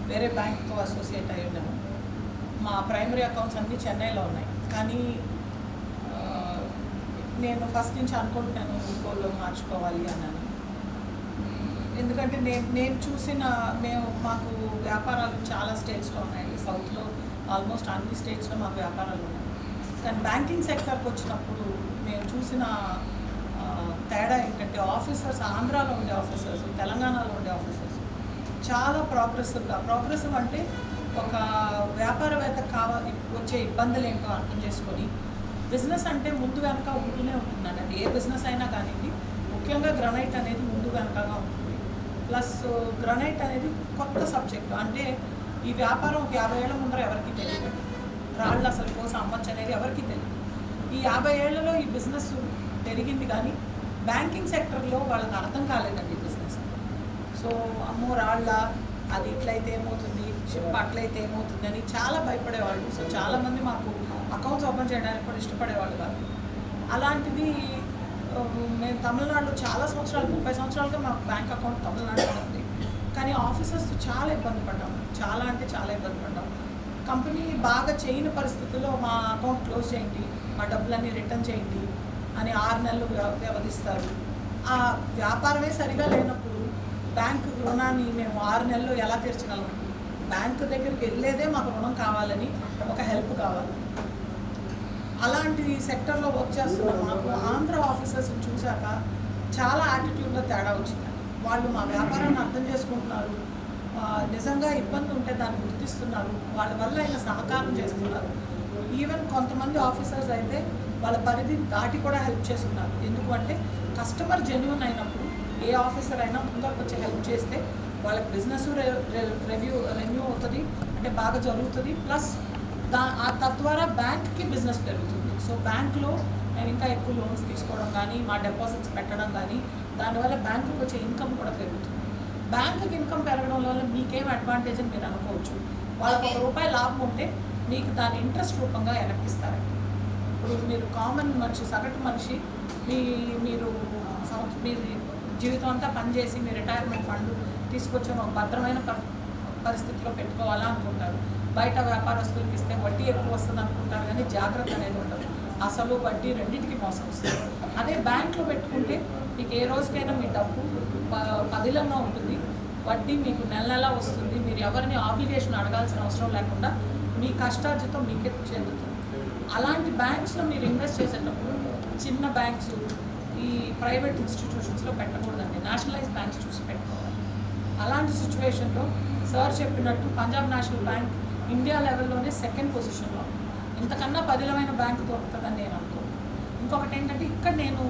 వేరే బ్యాంక్తో అసోసియేట్ అయి ఉన్నాము. మా ప్రైమరీ అకౌంట్స్ అన్నీ చెన్నైలో ఉన్నాయి. కానీ నేను ఫస్ట్ నుంచి అనుకుంటున్నాను ఒంగోలులో మార్చుకోవాలి అన్నాను. ఎందుకంటే నేను చూసిన మాకు వ్యాపారాలు చాలా స్టేట్స్లో ఉన్నాయండి. సౌత్లో ఆల్మోస్ట్ అన్ని స్టేట్స్లో మాకు వ్యాపారాలు ఉన్నాయి. కానీ బ్యాంకింగ్ సెక్టర్కి వచ్చినప్పుడు మేము చూసిన తేడా ఏంటంటే ఆఫీసర్స్, ఆంధ్రాలో ఉండే ఆఫీసర్స్, తెలంగాణలో ఉండే ఆఫీసర్స్ చాలా ప్రోగ్రెసివ్ అంటే ఒక వ్యాపారవేత్త వచ్చే ఇబ్బందులు ఏంటో అర్థం చేసుకొని బిజినెస్ అంటే ముందు వెనక ఉంటూనే ఉంటుందండి. ఏ బిజినెస్ అయినా కానివ్వండి, ముఖ్యంగా గ్రానైట్ అనేది ముందు వెనకగా ఉంటుంది. ప్లస్ గ్రానైట్ అనేది కొత్త సబ్జెక్టు. అంటే ఈ వ్యాపారం 50 ఏళ్ల ముందర ఎవరికి తెలియదు. రాళ్ళు అసలు కోసం అమ్మచ్చు అనేది ఎవరికి తెలియదు. ఈ 50 ఏళ్లలో ఈ బిజినెస్ పెరిగింది, కానీ బ్యాంకింగ్ సెక్టర్లో వాళ్ళకి అర్థం కాలేదండి ఈ బిజినెస్. సో అమ్మో రాళ్ళ, అది ఇట్లయితే ఏమవుతుంది, షిప్ అట్లయితే ఏమవుతుంది అని చాలా భయపడేవాళ్ళు. సో చాలామంది మాకు అకౌంట్స్ ఓపెన్ చేయడానికి కూడా ఇష్టపడేవాళ్ళు కాదు. అలాంటిది మేము తమిళనాడులో చాలా సంవత్సరాలు, 30 సంవత్సరాలుగా మాకు బ్యాంక్ అకౌంట్ తమిళనాడులో ఉంది. కానీ ఆఫీసర్స్ చాలా ఇబ్బంది పడ్డాం, చాలా అంటే చాలా ఇబ్బంది పడ్డాం. కంపెనీ బాగా చేయని పరిస్థితుల్లో మా అకౌంట్ క్లోజ్ చేయండి, మా డబ్బులన్నీ రిటర్న్ చేయండి అని 6 నెలలు వ్యవధిస్తారు. ఆ వ్యాపారమే సరిగా లేనప్పుడు బ్యాంకు రుణాన్ని మేము 6 నెలలు ఎలా తీర్చగలం? బ్యాంకు దగ్గరికి వెళ్ళేదే మాకు రుణం కావాలని, ఒక హెల్ప్ కావాలి. అలాంటి సెక్టర్లో వర్క్ చేస్తున్న మాకు ఆంధ్ర ఆఫీసర్స్ని చూశాక చాలా యాటిట్యూడ్లో తేడా వచ్చిందండి. వాళ్ళు మా వ్యాపారాన్ని అర్థం చేసుకుంటున్నారు, నిజంగా ఇబ్బంది ఉంటే దాన్ని గుర్తిస్తున్నారు, వాళ్ళ వల్ల అయిన సహకారం చేస్తున్నారు. ఈవెన్ కొంతమంది ఆఫీసర్స్ అయితే వాళ్ళ పరిధి దాటి కూడా హెల్ప్ చేస్తున్నారు. ఎందుకంటే కస్టమర్ జెన్యూన్ అయినప్పుడు ఏ ఆఫీసర్ అయినా ముందరకు వచ్చి హెల్ప్ చేస్తే వాళ్ళకి బిజినెస్ రెన్యూ అవుతుంది, అంటే బాగా జరుగుతుంది. ప్లస్ తద్వారా బ్యాంక్కి బిజినెస్ పెరుగుతుంది. సో బ్యాంక్లో మేము ఇంకా ఎక్కువ లోన్స్ తీసుకోవడం కానీ, మా డిపాజిట్స్ పెట్టడం కానీ, దానివల్ల బ్యాంకుకి వచ్చే ఇన్కమ్ కూడా పెరుగుతుంది. బ్యాంకుకి ఇన్కమ్ పెరగడం వల్ల మీకేం అడ్వాంటేజ్ అని మీరు అనుకోవచ్చు. వాళ్ళకి ₹1 లాభం ఉంటే మీకు దాని ఇంట్రెస్ట్ రూపంగా వెనక్కిస్తారండి. ఇప్పుడు మీరు కామన్ మనిషి, సగటు మనిషి, మీరు జీవితం అంతా పనిచేసి మీ రిటైర్మెంట్ ఫండ్ తీసుకొచ్చి ఒక భద్రమైన పరిస్థితిలో పెట్టుకోవాలా అనుకుంటారు. బయట వ్యాపారస్తులకు ఇస్తే వడ్డీ ఎక్కువ వస్తుంది అనుకుంటారు, కానీ జాగ్రత్త అనేది ఉండదు. అసలు వడ్డీ రెండింటికి మోసం వస్తుంది. అదే బ్యాంక్లో పెట్టుకుంటే మీకు ఏ రోజుకైనా మీ డబ్బు పదిలంగా ఉంటుంది, వడ్డీ మీకు నెల వస్తుంది. మీరు ఎవరిని ఆబ్లిగేషన్ అడగాల్సిన అవసరం లేకుండా మీ కష్టార్జితం మీకే చెందుతుంది. అలాంటి బ్యాంక్స్లో మీరు ఇన్వెస్ట్ చేసేటప్పుడు చిన్న బ్యాంక్స్, ఈ ప్రైవేట్ ఇన్స్టిట్యూషన్స్లో పెట్టకూడదండి, నేషనలైజ్ బ్యాంక్స్ చూసి పెట్టుకోవాలి. అలాంటి సిచ్యువేషన్లో సార్ చెప్పినట్టు పంజాబ్ నేషనల్ బ్యాంక్ ఇండియా లెవెల్లోనే సెకండ్ పొజిషన్లో. ఇంతకన్నా పదిలమైన బ్యాంకు దొరుకుతుందని నేను అనుకోను. ఇంకొకటి ఏంటంటే ఇక్కడ నేను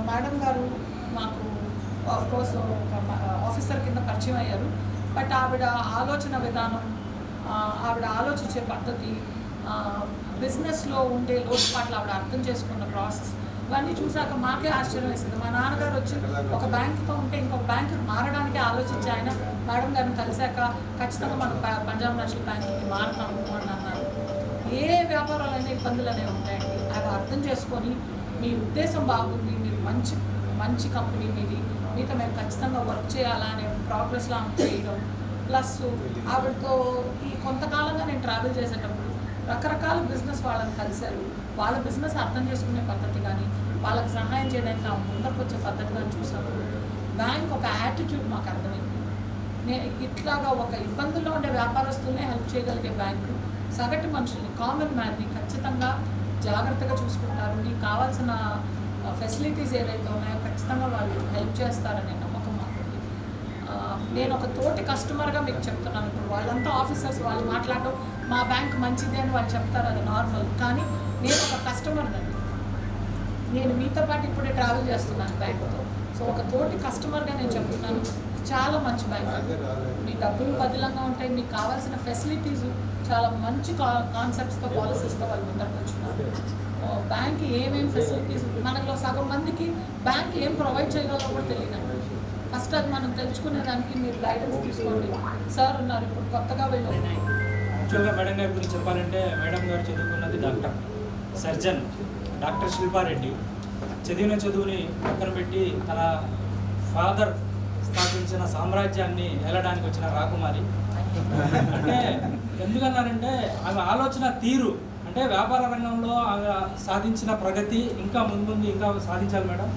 మేడం గారు మాకు ఆఫ్కోర్స్ ఒక ఆఫీసర్ కింద పరిచయం అయ్యారు. బట్ ఆవిడ ఆలోచన విధానం, ఆవిడ ఆలోచించే పద్ధతి, బిజినెస్లో ఉండే లోటుపాట్లు ఆవిడ అర్థం చేసుకున్న ప్రాసెస్ ఇవన్నీ చూసాక మాకే ఆశ్చర్యం వేసింది. మా నాన్నగారు వచ్చి ఒక బ్యాంకుతో ఉంటే ఇంకొక బ్యాంకు మారడానికి ఆలోచించి ఆయన మేడం గారిని కలిశాక ఖచ్చితంగా మనం పంజాబ్ నేషనల్ బ్యాంక్కి మారుతాము అని అన్నారు. ఏ వ్యాపారాలైనా ఇబ్బందులు అనేవి ఉంటాయండి. అవి అర్థం చేసుకొని మీ ఉద్దేశం బాగుంది, మీరు మంచి కంపెనీ మీతో మేము ఖచ్చితంగా వర్క్ చేయాలా అనే ప్రోగ్రెస్లో ఆమె చేయడం. ప్లస్ ఆవిడతో ఈ కొంతకాలంగా నేను ట్రావెల్ చేసేటప్పుడు రకరకాల బిజినెస్ వాళ్ళని కలిశారు. వాళ్ళ బిజినెస్ అర్థం చేసుకునే పద్ధతి కానీ వాళ్ళకి సహాయం చేయడానికి ఆమె ముందరకు వచ్చే పద్ధతి కానీ చూసినప్పుడు బ్యాంక్ ఒక యాటిట్యూడ్ మాకు అర్థమైంది. ఇట్లాగా ఒక ఇబ్బందుల్లో ఉండే వ్యాపారస్తులనే హెల్ప్ చేయగలిగే బ్యాంకు సగటు మనుషుల్ని, కామన్ మ్యాన్ని ఖచ్చితంగా జాగ్రత్తగా చూసుకుంటారు. మీకు కావాల్సిన ఫెసిలిటీస్ ఏదైతే ఉన్నాయో ఖచ్చితంగా వాళ్ళు హెల్ప్ చేస్తారనే నమ్మకం మాకుంది. నేను ఒక తోటి కస్టమర్గా మీకు చెప్తున్నాను. ఇప్పుడు వాళ్ళంతా ఆఫీసర్స్, వాళ్ళు మాట్లాడడం మా బ్యాంక్ మంచిది అని వాళ్ళు చెప్తారు, అది నార్మల్. కానీ నేను ఒక కస్టమర్ అండి. నేను మీతో పాటు ఇప్పుడే ట్రావెల్ చేస్తున్నాను బ్యాంకుతో. సో ఒక తోటి కస్టమర్గా నేను చెప్తున్నాను, చాలా మంచి బ్యాంక్. మీ డబ్బులు బదిలంగా ఉంటాయి, మీకు కావాల్సిన ఫెసిలిటీస్ చాలా మంచి కాన్సెప్ట్స్తో, పాలసీస్తో వాళ్ళు ముందరకు వచ్చినారు. బ్యాంక్ ఏమేమి ఫెసిలిటీస్, మనలో సగం మందికి బ్యాంక్ ఏం ప్రొవైడ్ చేయగలరో కూడా తెలియదండి. ఫస్ట్ అది మనం తెలుసుకునేదానికి మీరు గైడెన్స్ తీసుకోండి. సార్ ఉన్నారు ఇప్పుడు కొత్తగా వెళ్ళి. యాక్చువల్గా మేడం గారి గురించి చెప్పాలంటే మేడం గారు చదువుకున్నది డాక్టర్, సర్జన్ డాక్టర్ శిల్పారెడ్డి. చదివిన చదువుని పక్కన పెట్టి తన ఫాదర్ స్థాపించిన సామ్రాజ్యాన్ని ఏలడానికి వచ్చిన రాకుమారి. అంటే ఎందుకన్నారంటే ఆమె ఆలోచన తీరు, అంటే వ్యాపార రంగంలో ఆమె సాధించిన ప్రగతి ఇంకా ముందు ఇంకా సాధించాలి మేడం.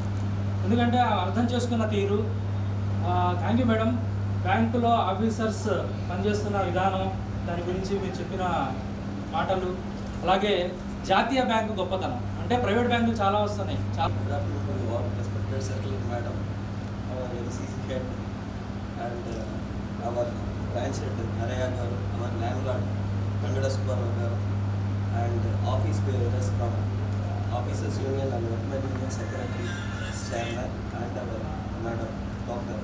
ఎందుకంటే అర్థం చేసుకున్న తీరు. Thank you madam. బ్యాంకులో ఆఫీసర్స్ పనిచేస్తున్న విధానం, దాని గురించి మీరు చెప్పిన మాటలు, అలాగే జాతీయ బ్యాంకు గొప్పతనం. అంటే ప్రైవేట్ బ్యాంకులు చాలా వస్తున్నాయి. Madam, our LCC head and our branch head Narayya గారు, our land lord Venkata Subbarao గారు, and office bearers from officers union and workmen union secretary chairman and our madam doctor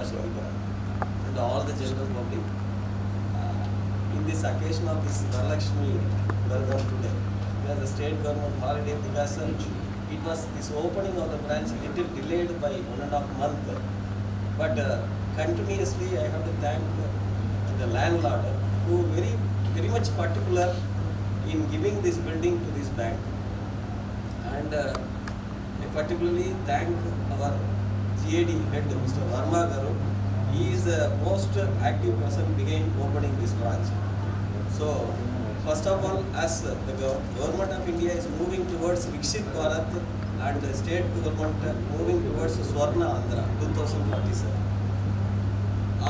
Shivakar, and all the general public. In this occasion of this Varalakshmi Vradam today, because the state government holiday, because it was this opening of the branch little delayed by 1.5 months, but continuously I have to thank the landlord who very much particular in giving this building to this bank, and I particularly thank our GAD head Mr. Verma Garu. He is the most active person behind opening this branch. So first of all, as the government of India is moving towards Viksit Bharat and the state government moving towards Swarna Andhra 2047,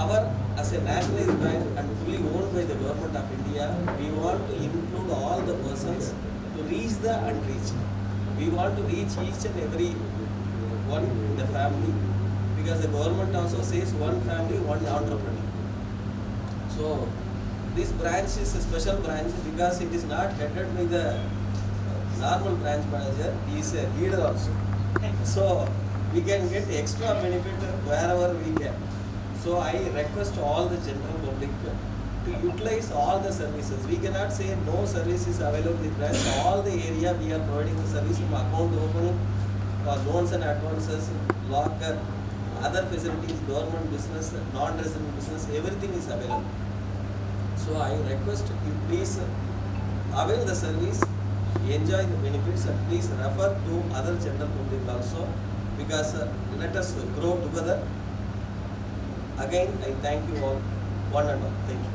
our as a nationalized bank and fully owned by the government of India, we want to include all the persons to reach the unreached. We want to reach each and every one in the family, because the government also says one family, one entrepreneur. So this branch is a special branch because it is not headed by the normal branch manager, he is a leader also. So we can get extra benefit wherever we can. So I request all the general public to utilize all the services. We cannot say no service is available in the branch. All the area we are providing the service from account opening, loans and advances, locker, other facilities, government business, non-resident business, everything is available. So I request you please avail the service, enjoy the benefits, and please refer to other general public also, because let us grow together. Again, I thank you all, one and all. Thank you.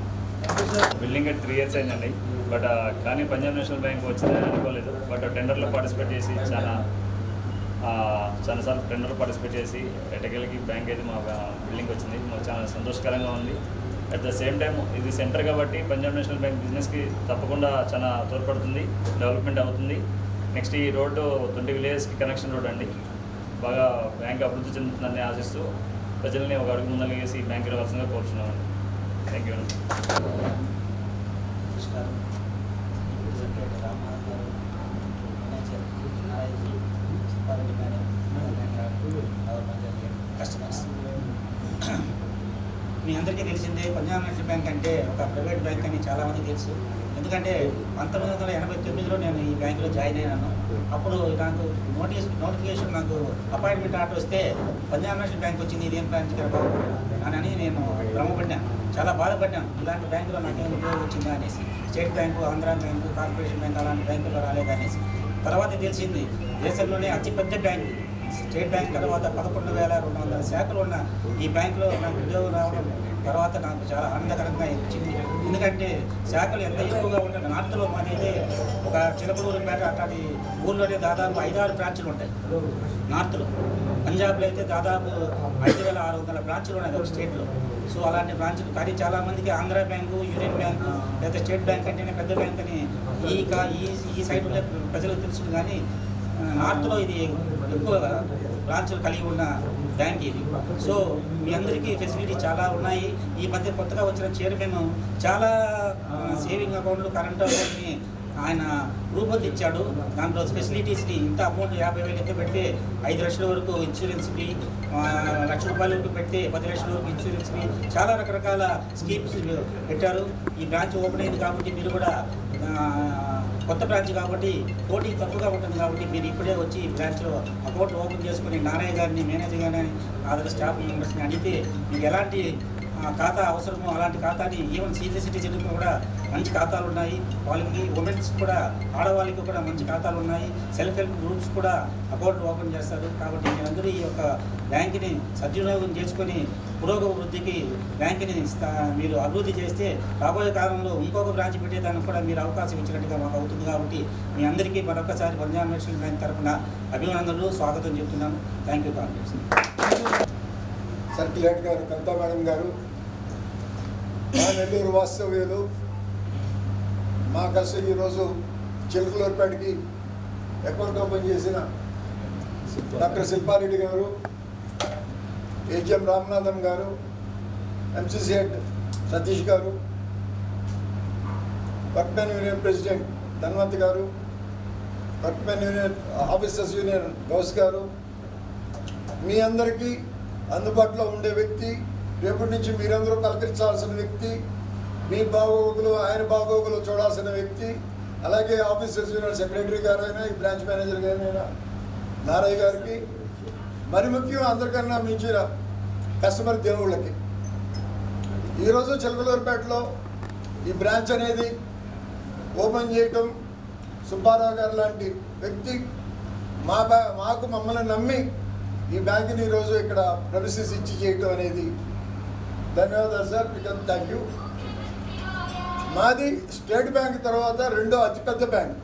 Building 3 years అయిందండి. But కానీ Punjab national bank వచ్చిందని అనుకోలేదు. But టెండర్లో participate చేసి చాలాసార్లు టెండర్లో participate చేసి ఎటకెళ్ళకి bank అయితే మా building వచ్చింది. మాకు చాలా సంతోషకరంగా ఉంది. అట్ ద సేమ్ టైం ఇది సెంటర్ కాబట్టి పంజాబ్ నేషనల్ బ్యాంక్ బిజినెస్కి తప్పకుండా చాలా తోడ్పడుతుంది, డెవలప్మెంట్ అవుతుంది. నెక్స్ట్ ఈ రోడ్డు 20 విలేజెస్కి కనెక్షన్ రోడ్ అండి. బాగా బ్యాంక్ అభివృద్ధి చెందుతుందని ఆశిస్తూ ప్రజల్ని ఒక అడుగు ముందర వేసి బ్యాంక్ రావాల్సిందిగా కోరుచున్నామండి. Thank you. గారు, రిప్రజెంటేటివ్ రామనాథ్ గారు, manager Narayana, Subbareddy madam, customers. మీ అందరికీ తెలిసిందే పంజాబ్ నేషనల్ బ్యాంక్ అంటే ఒక ప్రైవేట్ బ్యాంక్ అని చాలామంది తెలుసు. ఎందుకంటే 1989లో నేను ఈ బ్యాంకులో జాయిన్ అయినాను. అప్పుడు నాకు నోటిఫికేషన్ నాకు అపాయింట్మెంట్ ఆర్డర్ వస్తే పంజాబ్ నేషనల్ బ్యాంక్ వచ్చింది, ఇదేం బ్రాంచ్ కదా అని నేను భ్రమపడ్డాను, చాలా బాధపడ్డాను. ఇలాంటి బ్యాంకులో నాకేం ఉపయోగం వచ్చిందా అనేసి. State bank, Andhra bank, corporation bank అలాంటి బ్యాంకులో రాలేదనేసి. తర్వాత తెలిసింది దేశంలోనే అతిపెద్ద బ్యాంకు స్టేట్ బ్యాంక్ తర్వాత 11,200 శాఖలు ఉన్న ఈ బ్యాంకులో నాకు ఉద్యోగం రావడం తర్వాత నాకు చాలా ఆనందకరంగా ఇచ్చింది. ఎందుకంటే శాఖలు ఎంత ఎక్కువగా ఉంటాయి. నార్త్లో మాదైతే ఒక చిలకలూరుపేట అట్లాంటి ఊళ్ళోనే దాదాపు 5-6 బ్రాంచ్లు ఉంటాయి నార్త్లో. పంజాబ్లో అయితే దాదాపు 5,600 బ్రాంచ్లు ఉన్నాయి ఒక స్టేట్లో. సో అలాంటి బ్రాంచ్లు కానీ చాలామందికి ఆంధ్ర బ్యాంకు, యూనియన్ బ్యాంకు లేదా స్టేట్ బ్యాంక్ అంటేనే పెద్ద బ్యాంక్ అని ఈ సైడ్ ఉండే ప్రజలకు తెలుసు. కానీ నార్త్లో ఇది ఎక్కువ బ్రాంచ్లు కలిగి ఉన్న బ్యాంక్ ఇది. సో మీ అందరికీ ఫెసిలిటీ చాలా ఉన్నాయి. ఈ మధ్య కొత్తగా వచ్చిన చైర్మన్ చాలా సేవింగ్ అకౌంట్లు, కరెంట్ అకౌంట్ని ఆయన రూపొందించాడు. దాంట్లో ఫెసిలిటీస్ని ఇంత అమౌంట్ 50,000 ఎంత పెడితే 5 లక్షల వరకు ఇన్సూరెన్స్ ఫీ, ₹1,00,000 వరకు పెడితే 10 లక్షల వరకు ఇన్సూరెన్స్ ఫీ, చాలా రకరకాల స్కీమ్స్ పెట్టారు. ఈ బ్రాంచ్ ఓపెన్ అయింది కాబట్టి మీరు కూడా కొత్త బ్రాంచ్ కాబట్టి పోటీ తక్కువగా ఉంటుంది కాబట్టి మీరు ఇప్పుడే వచ్చి బ్రాంచ్లో అకౌంట్ ఓపెన్ చేసుకుని నారాయణ గారిని, మేనేజర్ గారిని, అదర్ స్టాఫ్ మెంబర్స్ని అడిగితే మీకు ఎలాంటి ఖాతా అవసరమో అలాంటి ఖాతాని ఈవెన్ సీనియర్ సిటిజన్కి కూడా మంచి ఖాతాలు ఉన్నాయి. వాళ్ళకి ఉమెన్స్ కూడా, ఆడవాళ్ళకి కూడా మంచి ఖాతాలు ఉన్నాయి. సెల్ఫ్ హెల్ప్ గ్రూప్స్ కూడా అకౌంట్ ఓపెన్ చేస్తారు. కాబట్టి మీరందరూ ఈ యొక్క బ్యాంకుని సద్వినియోగం చేసుకొని పురోగవృద్ధికి బ్యాంకుని మీరు అభివృద్ధి చేస్తే రాబోయే కాలంలో ఇంకొక బ్రాంచ్ పెట్టేదానికి కూడా మీరు అవకాశం ఇచ్చినట్టుగా మాకు అవుతుంది. కాబట్టి మీ అందరికీ మరొకసారి పంజాబ్ నేషనల్ బ్యాంక్ తరఫున అభినందనలు, స్వాగతం చెప్తున్నాను. Thank you Congress. సర్క్యులేటర్ గారు, కవితా మేడం గారు, మా నెల్లూరు వాస్తవ్యులు, మాకు అసలు ఈరోజు చిలకలూరుపేటకి అకౌంట్ ఓపెన్ చేసిన డాక్టర్ శిల్పారెడ్డి గారు, హెచ్ఎం రామనాథన్ గారు, ఎంసీసీ హెడ్ సతీష్ గారు, వర్క్మెన్ యూనియన్ ప్రెసిడెంట్ ధన్వంత్ గారు, workmen union officers union Ghouse గారు, మీ అందరికీ అందుబాటులో ఉండే వ్యక్తి, రేపటి నుంచి మీరందరూ పలకరించాల్సిన వ్యక్తి, మీ బాగోగులు ఆయన బాగోగులు చూడాల్సిన వ్యక్తి, అలాగే ఆఫీసర్స్ యూనియన్ సెక్రటరీ గారైనా, ఈ బ్రాంచ్ మేనేజర్ గారైనా నారాయణ గారికి, మరి ముఖ్యం అందరికన్నా మించిన కస్టమర్ దేవుళ్ళకి. ఈరోజు చిలకలూరుపేటలో ఈ బ్రాంచ్ అనేది ఓపెన్ చేయటం, సుబ్బారావు గారు లాంటి వ్యక్తి మాకు మమ్మల్ని నమ్మి ఈ బ్యాంకుని ఈరోజు ఇక్కడ ప్రమిసెస్ ఇచ్చి చేయటం అనేది ధన్యవాదాలు సార్, మీకు థ్యాంక్ యూ. మాది స్టేట్ బ్యాంక్ తర్వాత రెండో అతిపెద్ద బ్యాంక్.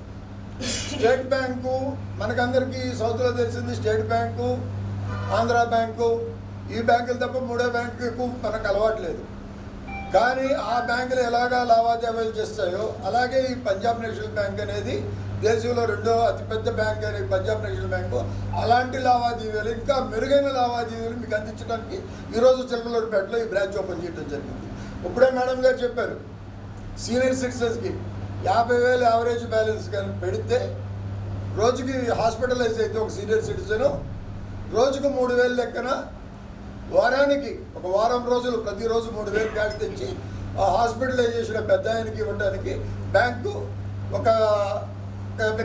స్టేట్ బ్యాంకు మనకందరికీ సౌత్లో తెలిసింది స్టేట్ బ్యాంకు, ఆంధ్ర బ్యాంకు, ఈ బ్యాంకులు తప్ప మూడో బ్యాంకు ఎక్కువ మనకు అలవాట్లేదు. కానీ ఆ బ్యాంకులు ఎలాగా లావాదేవీలు చేస్తాయో అలాగే ఈ పంజాబ్ నేషనల్ బ్యాంక్ అనేది దేశంలో రెండో అతిపెద్ద బ్యాంక్ అనే పంజాబ్ నేషనల్ బ్యాంకు అలాంటి లావాదేవీలు, ఇంకా మెరుగైన లావాదేవీలు మీకు అందించడానికి ఈరోజు చిలకలూరుపేటలో ఈ బ్రాంచ్ ఓపెన్ చేయడం జరిగింది. ఇప్పుడే మేడం గారు చెప్పారు, సీనియర్ సిటిజన్స్కి 50,000 యావరేజ్ బ్యాలెన్స్ కానీ పెడితే రోజుకి హాస్పిటలైజ్ అయితే ఒక సీనియర్ సిటిజను రోజుకు 3,000 లెక్కన వారానికి ఒక వారం రోజులు ప్రతిరోజు 3,000 క్యాష్ తెచ్చి ఆ హాస్పిటలైజేషన్ పెద్ద ఆయనకి ఇవ్వడానికి బ్యాంకు ఒక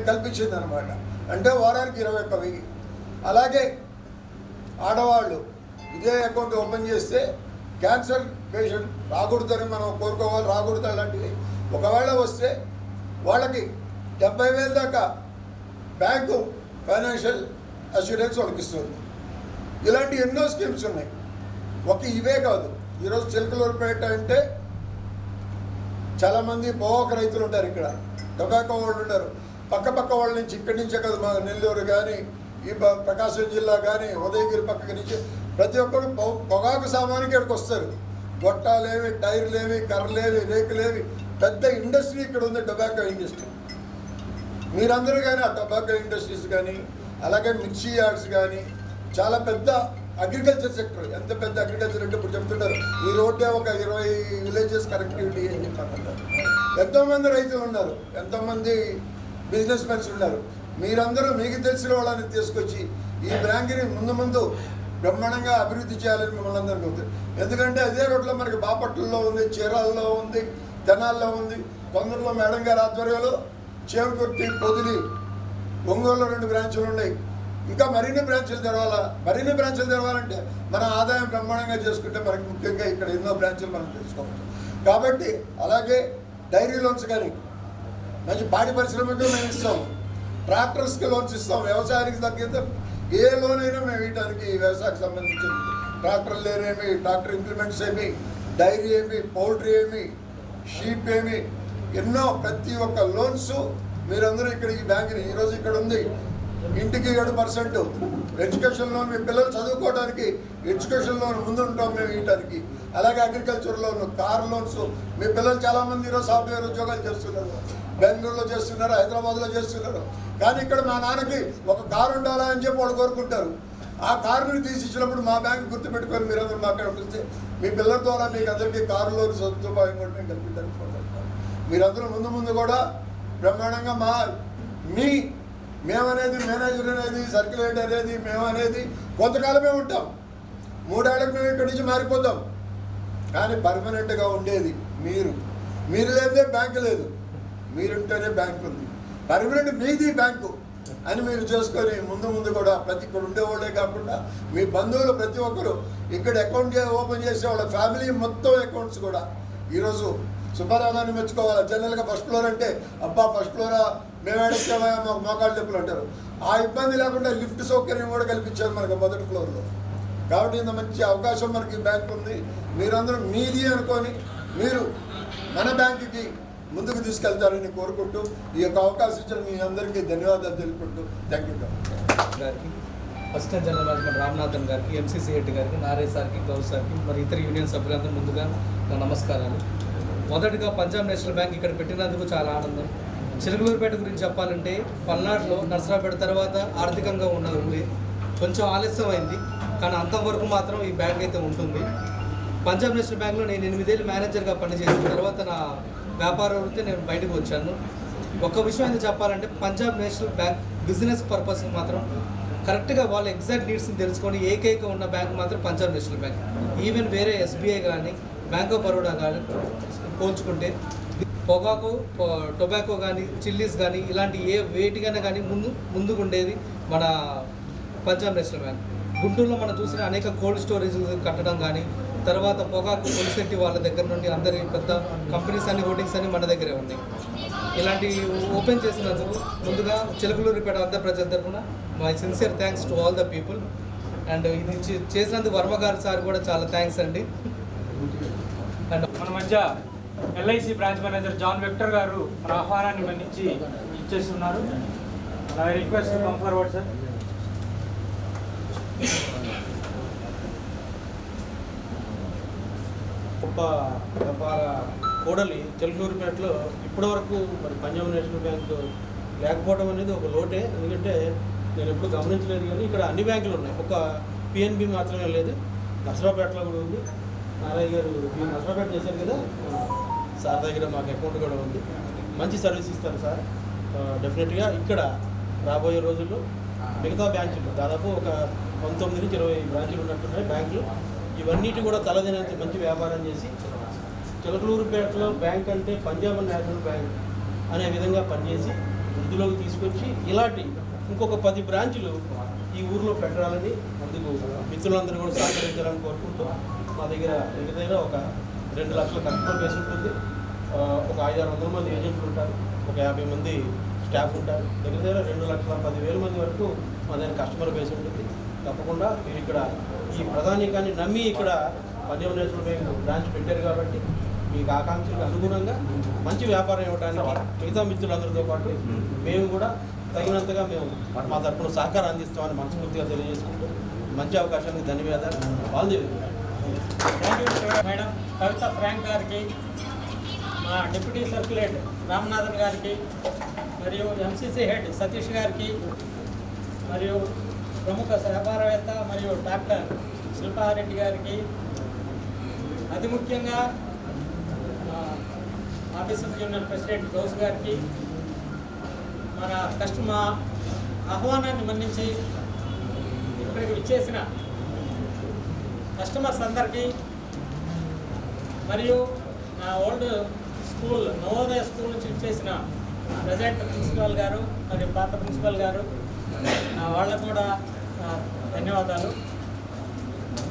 కల్పించింది అనమాట. అంటే వారానికి 21,000. అలాగే ఆడవాళ్ళు ఇదే అకౌంట్ ఓపెన్ చేస్తే క్యాన్సర్ పేషెంట్ రాకూడదని మనం కోరుకోవాలి, రాకూడదు అలాంటివి ఒకవేళ వస్తే వాళ్ళకి 70,000 దాకా బ్యాంకు ఫైనాన్షియల్ అష్యూరెన్స్ వాళ్ళకి ఇస్తుంది. ఇలాంటి ఎన్నో స్కీమ్స్ ఉన్నాయి. ఇవే కాదు, ఈరోజు చిలకలూరుపేట అంటే చాలామంది పొగాకు రైతులు ఉంటారు, ఇక్కడ టొబాకో వాళ్ళు ఉంటారు, పక్క వాళ్ళ నుంచి ఇక్కడి నుంచే కదా మా నెల్లూరు కానీ ఈ ప్రకాశం జిల్లా కానీ ఉదయగిరి పక్క నుంచి ప్రతి ఒక్కరు పొగాకు సామానికి ఇక్కడికి వస్తారు. గొట్టాలేవి, టైర్లేవి, కర్రలేవి, రేకులేవి, పెద్ద ఇండస్ట్రీ ఇక్కడ ఉంది, టొబాకో ఇండస్ట్రీ. మీరందరూ కానీ ఆ టొబాకో ఇండస్ట్రీస్ కానీ అలాగే మిర్చి యార్డ్స్ కానీ చాలా పెద్ద అగ్రికల్చర్ సెక్టర్ ఎంత పెద్ద అగ్రికల్చర్ అంటే ఇప్పుడు చెప్తుంటారు ఈ రోడ్డే ఒక 20 విలేజెస్ కనెక్టివిటీ అని చెప్పారంటారు. ఎంతోమంది రైతులు ఉన్నారు, ఎంతోమంది బిజినెస్ మెన్స్ ఉన్నారు. మీరందరూ మీకు తెలిసిన వాళ్ళని తీసుకొచ్చి ఈ బ్యాంకుని ముందు బ్రహ్మాండంగా అభివృద్ధి చేయాలని మిమ్మల్ని అందరికీ ఉంది. ఎందుకంటే అదే రోడ్లో మనకి బాపట్లలో ఉంది, చీరాల్లో ఉంది, తెనాల్లో ఉంది, తొందరలో మేడం గారి ఆధ్వర్యంలో చేమకుర్తి, పొదిలి, ఒంగోలులో 2 బ్రాంచులు ఉన్నాయి. ఇంకా మరిన్ని బ్రాంచులు తెరవాలంటే మన ఆదాయం బ్రహ్మాండంగా చేసుకుంటే మనకి ముఖ్యంగా ఇక్కడ ఎన్నో బ్రాంచులు మనం తెలుసుకోవచ్చు. కాబట్టి అలాగే డైరీ లోన్స్ కానీ మంచి పాడి పరిశ్రమకు మేము ఇస్తాం, ట్రాక్టర్స్కి లోన్స్ ఇస్తాం, వ్యవసాయానికి తగ్గితే ఏ లోన్ అయినా మేము ఇవ్వడానికి వ్యవసాయానికి సంబంధించిన ట్రాక్టర్ లేనేమి, ట్రాక్టర్ ఇంప్లిమెంట్స్ ఏమి, డైరీ ఏమి, పౌల్ట్రీ ఏమి, షీప్ ఏమి, ఎన్నో ప్రతి ఒక్క లోన్స్ మీరందరూ ఇక్కడ ఈ బ్యాంకుని ఈరోజు ఇక్కడ ఉంది. ఇంటికి 7% ఎడ్యుకేషన్ లోన్, మీ పిల్లలు చదువుకోవడానికి ఎడ్యుకేషన్ లోన్ ముందు ఉంటాం మేము ఇవ్వడానికి. అలాగే అగ్రికల్చర్ లోన్, కార్ లోన్స్, మీ పిల్లలు చాలామంది ఈరోజు సాఫ్ట్వేర్ ఉద్యోగాలు చేస్తున్నారు, బెంగళూరులో చేస్తున్నారు, హైదరాబాద్లో చేస్తున్నారు. కానీ ఇక్కడ మా నాన్నకి ఒక కారు ఉండాలా అని చెప్పి వాళ్ళు కోరుకుంటారు. ఆ కారుని తీసిచ్చినప్పుడు మా బ్యాంకు గుర్తుపెట్టుకొని మీరందరూ మాట్లాడితే మీ పిల్లల ద్వారా మీకు అందరికీ కారులో సదుపాయం కూడా మేము కల్పించాలనుకుంటున్నాం. మీరందరూ ముందు కూడా బ్రహ్మాండంగా మేమనేది, మేనేజర్ అనేది, సర్కిల్ హెడ్ అనేది, మేమనేది కొంతకాలమే ఉంటాం. 3 ఏళ్ళకి మేము ఇక్కడి నుంచి మారిపోతాం. కానీ పర్మనెంట్గా ఉండేది మీరు లేదే బ్యాంకు లేదు, మీరుంటేనే బ్యాంకు ఉంది. పర్మనెంట్ మీది బ్యాంకు అని మీరు చేసుకొని ముందు కూడా ప్రతి ఇక్కడ ఉండేవాళ్ళే కాకుండా మీ బంధువులు ప్రతి ఒక్కరు ఇక్కడ అకౌంట్ ఓపెన్ చేసే వాళ్ళ ఫ్యామిలీ మొత్తం అకౌంట్స్ కూడా ఈరోజు సుబ్బారావుని మెచ్చుకోవాలి. జనరల్గా ఫస్ట్ ఫ్లోర్ అంటే అబ్బా ఫస్ట్ ఫ్లోరా మేము అడిగితేమా మాకు మోకాళ్ళు నొప్పులు అంటారు. ఆ ఇబ్బంది లేకుండా లిఫ్ట్ సౌకర్యం కూడా కల్పించారు మనకు మొదటి ఫ్లోర్లో. కాబట్టి ఇంత మంచి అవకాశం మనకి బ్యాంక్ ఉంది. మీరందరూ మీది అనుకొని మీరు మన బ్యాంకుకి ముందుకు తీసుకెళ్తారని కోరుకుంటూ ఈ యొక్క అవకాశం ఇచ్చిన మీ అందరికీ ధన్యవాదాలు తెలుపుకుంటూ థ్యాంక్ యూ గారికి, అసిస్టెంట్ జనరల్ మేనేజర్ రామనాథన్ గారికి, ఎంసీసీ హెడ్ గారికి, నారే సార్కి, గౌస్ సార్కి, మరి ఇతర యూనియన్ సభ్యులందరూ ముందుగా నా నమస్కారాలు. మొదటిగా పంజాబ్ నేషనల్ బ్యాంక్ ఇక్కడ పెట్టినందుకు చాలా ఆనందం. చిలకలూరుపేట గురించి చెప్పాలంటే పల్నాడులో నర్సరావుపేట తర్వాత ఆర్థికంగా ఉన్నది కొంచెం ఆలస్యం అయింది, కానీ అంతవరకు మాత్రం ఈ బ్యాంక్ అయితే ఉంటుంది. పంజాబ్ నేషనల్ బ్యాంక్లో నేను 8 ఏళ్ళు మేనేజర్గా పనిచేసిన తర్వాత నా వ్యాపార వృత్తి నేను బయటకు వచ్చాను. ఒక విషయం అయితే చెప్పాలంటే Punjab national bank business purpose మాత్రం కరెక్ట్గా వాళ్ళ ఎగ్జాక్ట్ నీడ్స్ని తెలుసుకొని ఏకైక ఉన్న బ్యాంక్ మాత్రం పంజాబ్ నేషనల్ బ్యాంక్. ఈవెన్ వేరే ఎస్బీఐ కానీ, బ్యాంక్ ఆఫ్ బరోడా కానీ పోల్చుకుంటే పొగాకు, టొబాకో కానీ, చిల్లీస్ కానీ ఇలాంటి ఏ వేటికైనా కానీ ముందుకు ఉండేది మన పంజాబ్ నేషనల్ బ్యాంక్. గుంటూరులో మనం చూసిన అనేక కోల్డ్ స్టోరేజ్ కట్టడం కానీ, తర్వాత పొగాకు పొలిసెట్టి వాళ్ళ దగ్గర నుండి అందరి పెద్ద కంపెనీస్ అన్ని హోర్డింగ్స్ అన్ని మన దగ్గరే ఉన్నాయి. ఇలాంటి ఓపెన్ చేసినందుకు ముందుగా చిలకలూరిపేట అంత ప్రజల తరఫున my sincere thanks to all the people. And ఇది చేసినందుకు వర్మ గారు సార్ కూడా చాలా థ్యాంక్స్ అండి. అండ్ మన మధ్య LIC branch manager John Victor గారు మన ఆహ్వానాన్ని మన్నించి ఇచ్చేస్తున్నారు. I request come forward sir. గొప్ప వ్యాపార కూడలి చిలకలూరిపేటలో ఇప్పటివరకు మరి పంజాబ్ నేషనల్ బ్యాంక్ లేకపోవడం అనేది ఒక లోటే. ఎందుకంటే నేను ఎప్పుడు గమనించలేదు, కానీ ఇక్కడ అన్ని బ్యాంకులు ఉన్నాయి, ఒక పిఎన్బి మాత్రమే లేదు. నర్సరావుపేటలో కూడా ఉంది. నారాయణ గారు మీరు నర్సరావుపేట చేశారు కదా, సార్ దగ్గర మాకు అకౌంట్ కూడా ఉంది. మంచి సర్వీస్ ఇస్తారు సార్. డెఫినెట్గా ఇక్కడ రాబోయే రోజుల్లో మిగతా బ్యాంకులు దాదాపు ఒక 19 నుంచి 20 బ్రాంచులు ఉన్నట్టున్నాయి బ్యాంకులు. ఇవన్నిటి కూడా తలదినంత మంచి వ్యాపారం చేసి చిలకలూరుపేటలో బ్యాంక్ అంటే పంజాబ్ నేషనల్ బ్యాంక్ అనే విధంగా పనిచేసి వృద్ధిలోకి తీసుకొచ్చి ఇలాంటి ఇంకొక 10 బ్రాంచులు ఈ ఊరిలో పెట్టాలని అందుకు మిత్రులందరూ కూడా సహకరించాలని కోరుకుంటూ మా దగ్గర ఒక 2 లక్షల కస్టమర్ బేస్ ఉంటుంది. ఒక 500-600 మంది ఏజెంట్లు ఉంటారు, ఒక 50 మంది స్టాఫ్ ఉంటారు. దగ్గర 2,10,000 మంది వరకు మా దగ్గర కస్టమర్ బేస్ ఉంటుంది. తప్పకుండా మీరు ఇక్కడ ఈ ప్రధానికాన్ని నమ్మి ఇక్కడ పంజాబ్ నేషనల్ బ్యాంక్ బ్రాంచ్ పెట్టారు కాబట్టి మీకు ఆకాంక్షలకు అనుగుణంగా మంచి వ్యాపారం ఇవ్వడానికి మిగతా మిత్రులందరితో పాటు మేము కూడా తగినంతగా మేము మా తరఫున సహకారం అందిస్తామని మనస్ఫూర్తిగా తెలియజేసుకుంటూ మంచి అవకాశానికి ధన్యవాదాలు. వాళ్ళు thank you madam Kavitha Frank గారికి, మా డిప్యూటీ సర్కిల్ హెడ్ రామనాథన్ గారికి, మరియు ఎంసీసీ హెడ్ సతీష్ గారికి, మరియు ప్రముఖ వ్యాపారవేత్త మరియు డాక్టర్ శిల్పారెడ్డి గారికి, అతి ముఖ్యంగా ఆఫీసర్స్ యూనియన్ ప్రెసిడెంట్ గౌస్ గారికి, మన కస్టమర్ ఆహ్వానాన్ని మన్నించి ఇక్కడికి విచ్చేసిన కస్టమర్స్ అందరికీ, మరియు నా ఓల్డ్ స్కూల్ నవోదయ స్కూల్ నుంచి విచ్చేసిన ప్రజెంట్ ప్రిన్సిపాల్ గారు మరియు పాత ప్రిన్సిపాల్ గారు, వాళ్ళకు కూడా ధన్యవాదాలు.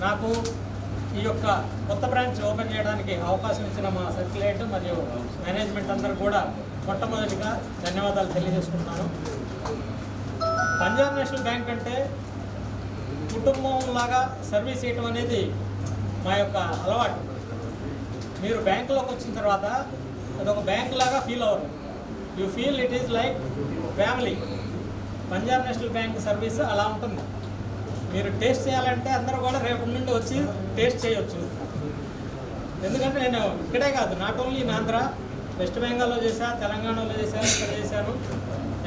నాకు ఈ యొక్క కొత్త బ్రాంచ్ ఓపెన్ చేయడానికి అవకాశం ఇచ్చిన మా సర్క్యులేట్ మరియు మేనేజ్మెంట్ అందరూ కూడా మొట్టమొదటిగా ధన్యవాదాలు తెలియజేసుకుంటున్నాను. పంజాబ్ నేషనల్ బ్యాంక్ అంటే కుటుంబంలాగా సర్వీస్ చేయటం అనేది మా యొక్క అలవాటు. మీరు బ్యాంకులోకి వచ్చిన తర్వాత అదొక బ్యాంక్ లాగా ఫీల్ అవ్వరు. You feel it is like family. Punjab national bank service అలా ఉంటుంది. మీరు టేస్ట్ చేయాలంటే అందరూ కూడా రేపటి నుండి వచ్చి టేస్ట్ చేయొచ్చు. ఎందుకంటే నేను ఇక్కడే కాదు, not only in Andhra, west బెంగాల్లో చేశా, తెలంగాణలో చేశాను, ఇక్కడ చేశాను.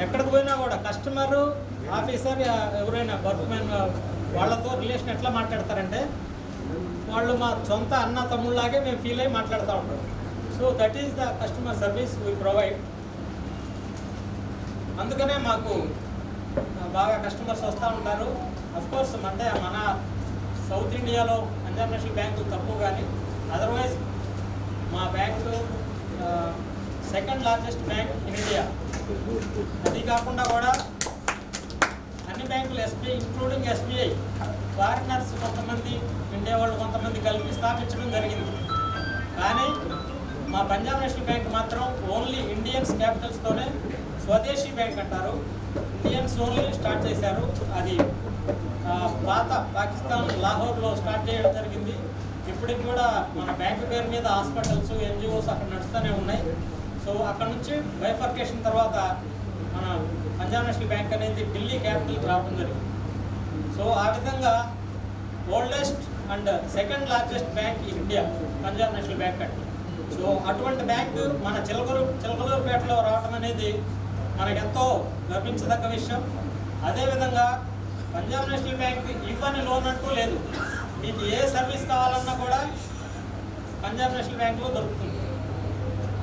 ఎక్కడికి పోయినా కూడా కస్టమరు, ఆఫీసర్, ఎవరైనా వర్క్మెన్ వాళ్ళతో రిలేషన్ ఎట్లా మాట్లాడతారంటే వాళ్ళు మా సొంత అన్న తమ్ముళ్ళలాగే మేము ఫీల్ అయ్యి మాట్లాడుతూ ఉంటాం. So that is the customer service we provide. అందుకనే మాకు బాగా కస్టమర్స్ వస్తూ ఉంటారు. అఫ్కోర్స్ అంటే మన సౌత్ ఇండియాలో పంజాబ్ నేషనల్ బ్యాంకు తక్కువ, కానీ అదర్వైజ్ మా bank second largest bank in India. అది కాకుండా కూడా అన్ని బ్యాంకులు ఎస్బీఐ ఇంక్లూడింగ్ ఎస్బీఐ ఫారినర్స్ కొంతమంది, ఇండియా వాళ్ళు కొంతమంది కలిపి స్థాపించడం జరిగింది. కానీ మా పంజాబ్ నేషనల్ బ్యాంక్ మాత్రం ఓన్లీ ఇండియన్స్ క్యాపిటల్స్తోనే స్వదేశీ బ్యాంక్ అంటారు. ఇండియన్స్ ఓన్లీ స్టార్ట్ చేశారు. అది పాత పాకిస్తాన్ లాహోర్లో స్టార్ట్ చేయడం జరిగింది. ఇప్పటికి కూడా మన బ్యాంకు పేరు మీద హాస్పిటల్స్, ఎన్జిఓస్ అక్కడ నడుస్తూనే ఉన్నాయి. సో అక్కడ నుంచి బైఫర్కేషన్ తర్వాత మన పంజాబ్ నేషనల్ బ్యాంక్ అనేది ఢిల్లీ క్యాపిటల్కి రావడం జరిగింది. సో ఆ విధంగా oldest and second largest bank in India Punjab national bank అంటే. సో అటువంటి బ్యాంకు మన చిలకలూరుపేటలో రావడం అనేది మనకెంతో గర్వించదగ్గ విషయం. అదేవిధంగా పంజాబ్ నేషనల్ బ్యాంక్ ఇవ్వని లోన్ అంటూ లేదు. మీకు ఏ సర్వీస్ కావాలన్నా కూడా పంజాబ్ నేషనల్ బ్యాంకులో దొరుకుతుంది.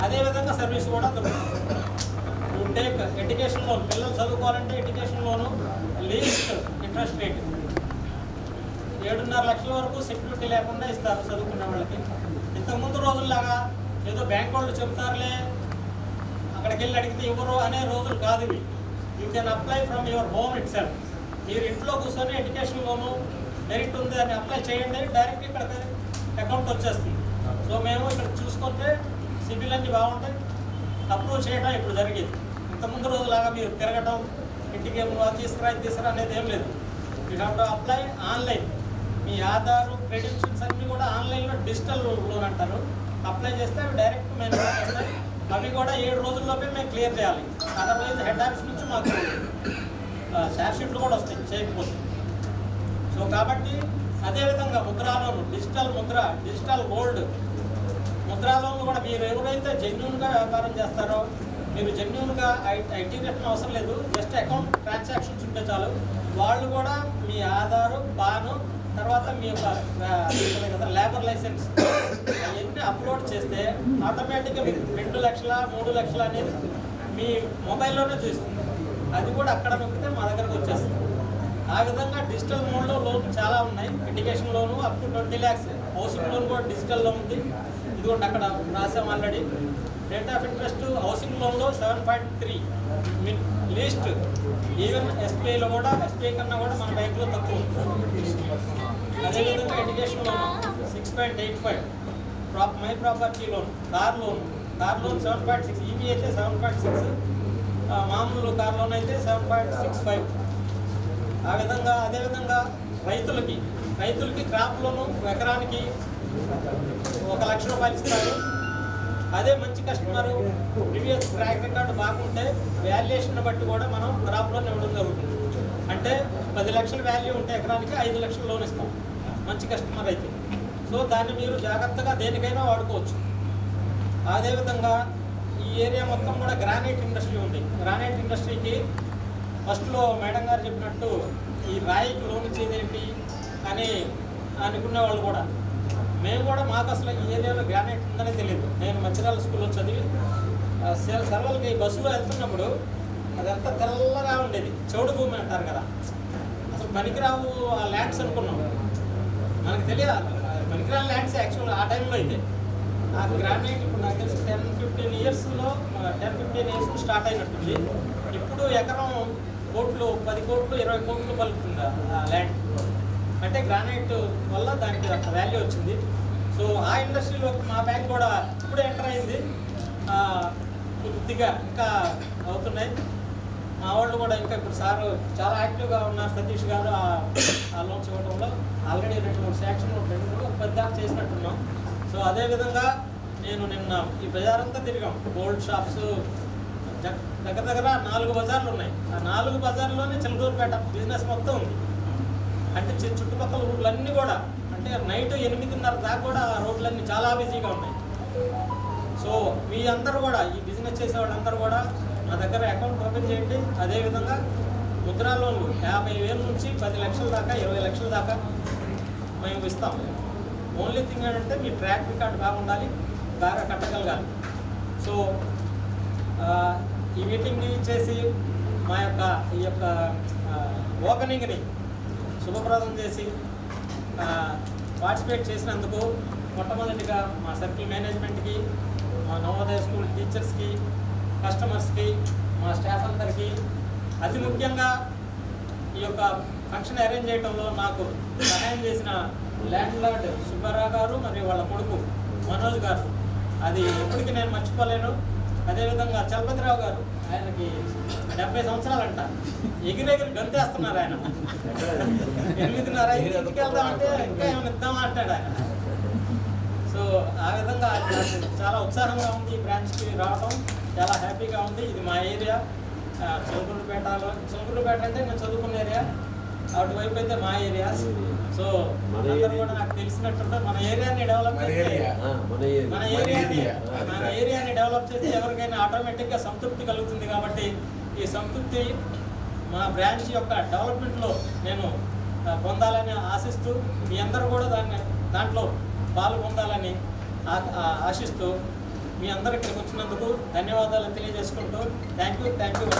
అదేవిధంగా సర్వీస్ కూడా దొరుకుతుంది. యూ టేక్ ఎడ్యుకేషన్ లోన్, పిల్లలు చదువుకోవాలంటే education loan least interest rate 7.5 లక్షల వరకు సెక్యూరిటీ లేకుండా ఇస్తారు చదువుకునే వాళ్ళకి. ఇంతకుముందు రోజుల్లాగా ఏదో బ్యాంక్ వాళ్ళు చెప్తారులే అక్కడికి వెళ్ళి అడిగితే ఇవ్వరు అనే రోజులు కాదు ఇవి. You can apply from your home it self. మీరు ఇంట్లో కూర్చొని ఎడ్యుకేషన్ లోను మెరిట్ ఉంది అని అప్లై చేయండి, డైరెక్ట్ ఇక్కడ అకౌంట్ వచ్చేస్తుంది. సో మేము ఇక్కడ చూసుకుంటే సిబిల్ అన్నీ బాగుంటాయి, అప్రూవ్ చేయడం ఇప్పుడు జరిగేది. ఇంతకుముందు రోజులాగా మీరు తిరగటం, ఇంటికి తీసుకురా అనేది ఏం లేదు. You have to apply online. Me Aadhaar, credentials అన్నీ కూడా ఆన్లైన్లో డిజిటల్ లోన్ అంటారు. అప్లై చేస్తే అవి డైరెక్ట్ మేము చేస్తాయి. అవి కూడా 7 రోజుల్లోపే మేము క్లియర్ చేయాలి. అదర్వైజ్ హెడ్ ఆఫీస్ నుంచి మాకు షేర్ షీట్లు కూడా వస్తాయి చేయకపోతే. సో కాబట్టి అదేవిధంగా Mudra loan, digital Mudra, digital gold Mudra లోన్లు కూడా మీరు ఎవరైతే జెన్యూన్గా వ్యాపారం చేస్తారో, మీరు జెన్యూన్గా ఐటీ రిటర్న్ అవసరం లేదు, జస్ట్ అకౌంట్ ట్రాన్సాక్షన్స్ ఉంటే చాలు. వాళ్ళు కూడా మీ ఆధారు, పాను, తర్వాత మీ యొక్క లేబర్ లైసెన్స్ అవన్నీ అప్లోడ్ చేస్తే ఆటోమేటిక్గా మీకు 2 లక్షల 3 లక్షల అనేది మీ మొబైల్లోనే చూస్తుంది. అది కూడా అక్కడ నొక్కితే మా దగ్గరకు వచ్చేస్తుంది. ఆ విధంగా డిజిటల్ మోడ్లో లోన్ చాలా ఉన్నాయి. Education loan up to 20 lakhs, housing loan కూడా డిజిటల్లో ఉంది. ఇదిగోండి అక్కడ రాసాం already. Rate of interest housing లోన్లో 7.3 లీస్ట్. ఈవెన్ ఎస్బీఐలో కూడా, ఎస్బీఐ కన్నా కూడా మన బ్యాంకులో తక్కువ ఉంది. అదేవిధంగా education loan 6.85, my property loan, car loan 7.6, EV అయితే 7.6, మామూలు కార్ లోన్ అయితే 7.65. ఆ విధంగా అదేవిధంగా రైతులకి క్రాప్ లోను ఎకరానికి 1 లక్ష రూపాయలు ఇస్తారు. అదే మంచి కస్టమరు, ప్రీవియస్ ట్రాక్ రికార్డు బాగుంటే వాల్యుయేషన్ బట్టి కూడా మనం క్రాప్ లోన్ ఇవ్వడం జరుగుతుంది. అంటే 10 లక్షల వాల్యూ ఉంటే ఎకరానికి 5 లక్షల లోన్ ఇస్తాం మంచి కస్టమర్ అయితే. సో దాన్ని మీరు జాగ్రత్తగా దేనికైనా వాడుకోవచ్చు. అదేవిధంగా ఈ ఏరియా మొత్తం కూడా గ్రానైట్ ఇండస్ట్రీ ఉంది. గ్రానైట్ ఇండస్ట్రీకి ఫస్ట్లో మేడం గారు చెప్పినట్టు ఈ రాయికి లోన్ ఇచ్చేదేంటి అని అనుకునే వాళ్ళు కూడా. మేము కూడా మాకు అసలు ఈ ఏరియాలో గ్రానైట్ ఉందనే తెలియదు. నేను మంచిర్యాల స్కూల్లో చదివి సెలవులకి బస్సులో వెళ్తున్నప్పుడు అదంతా తెల్లగా ఉండేది, చౌడు భూమి అంటారు కదా, అసలు పనికిరావు ఆ ల్యాండ్స్ అనుకున్నాం. మనకు తెలియదు పనికిరాని ల్యాండ్స్ యాక్చువల్గా ఆ టైంలో అయితే. ఆ గ్రానైట్ ఇప్పుడు నాకు తెలిసి 10-15 ఇయర్స్లో స్టార్ట్ అయినట్టుంది. ఇప్పుడు ఎకరం కోట్లు, 10 కోట్లు 20 కోట్లు పలుకుతుంది ఆ ల్యాండ్. అంటే గ్రానైట్ వల్ల దానికి అంత వాల్యూ వచ్చింది. సో ఆ ఇండస్ట్రీలో మా బ్యాంక్ కూడా ఇప్పుడే ఎంటర్ అయింది. కొద్దిగా ఇంకా అవుతున్నాయి. మా వాళ్ళు కూడా ఇంకా ఇప్పుడు సారు చాలా యాక్టివ్గా ఉన్నారు. సతీష్ గారు ఆ లోన్స్ ఇవ్వడంలో ఆల్రెడీ 2-3 శాంక్షన్లు 2-10 చేసినట్టున్నాం. సో అదేవిధంగా నేను నిన్న ఈ బజారంతా తిరిగాం. గోల్డ్ షాప్స్ దగ్గర దగ్గర 4 బజార్లు ఉన్నాయి. ఆ 4 బజార్లోనే చిలకూరుపేట బిజినెస్ మొత్తం ఉంది. అంటే చుట్టుపక్కల రోడ్లన్నీ కూడా, అంటే నైట్ 8:30 దాకా కూడా ఆ రోడ్లన్నీ చాలా బిజీగా ఉన్నాయి. సో మీ అందరూ కూడా, ఈ బిజినెస్ చేసే వాళ్ళందరూ కూడా నా దగ్గర అకౌంట్ ఓపెన్ చేయండి. అదేవిధంగా ముద్రా లోన్లు 50,000 నుంచి 10 లక్షల దాకా, 20 లక్షల దాకా మేము ఇస్తాం. ఓన్లీ థింగ్ ఏంటంటే మీ ట్రాక్ రికార్డ్ బాగుండాలి, బాగా కట్టగలగాలి. సో ఈ మీటింగ్ని చేసి మా ఈ యొక్క ఓపెనింగ్ని శుభప్రదం చేసి పార్టిసిపేట్ చేసినందుకు మొట్టమొదటిగా మా సర్కిల్ మేనేజ్మెంట్కి, మా నవోదయ స్కూల్ టీచర్స్కి, కస్టమర్స్కి, మా స్టాఫ్ అందరికీ, అతి ముఖ్యంగా ఈ యొక్క ఫంక్షన్ అరేంజ్ చేయడంలో నాకు సహాయం చేసిన ల్యాండ్ లార్డ్ సుబ్బారావు గారు మరియు వాళ్ళ కొడుకు మనోజ్ గారు, అది ఎప్పటికీ నేను మర్చిపోలేను. అదేవిధంగా చలపతిరావు గారు, ఆయనకి 70 సంవత్సరాలంట, ఎగిరెగిరి గంతేస్తున్నారు ఆయన. 8:30 ఇంటికి వెళ్దామంటే ఇంకా ఏమైనా ఇద్దామా అంటాడు ఆయన. సో ఆ విధంగా నాకు చాలా ఉత్సాహంగా ఉంది ఈ బ్రాంచ్కి రావడం, చాలా హ్యాపీగా ఉంది. ఇది మా ఏరియా చిలకూరుపేటలో. చిలకూరుపేట అంటే నేను చదువుకున్న ఏరియా, అటువైపు అయితే మా ఏరియా. సో అందరూ కూడా నాకు తెలిసినట్టుంటే మన ఏరియాని డెవలప్ చేస్తే, మన ఏరియాని డెవలప్ చేస్తే ఎవరికైనా ఆటోమేటిక్గా సంతృప్తి కలుగుతుంది. కాబట్టి ఈ సంతృప్తి మా బ్రాంచ్ యొక్క డెవలప్మెంట్లో నేను పొందాలని ఆశిస్తూ, మీ అందరూ కూడా దాంట్లో పాలు పొందాలని ఆశిస్తూ మీ అందరూ ఇక్కడికి వచ్చినందుకు ధన్యవాదాలు తెలియజేసుకుంటూ థ్యాంక్ యూ.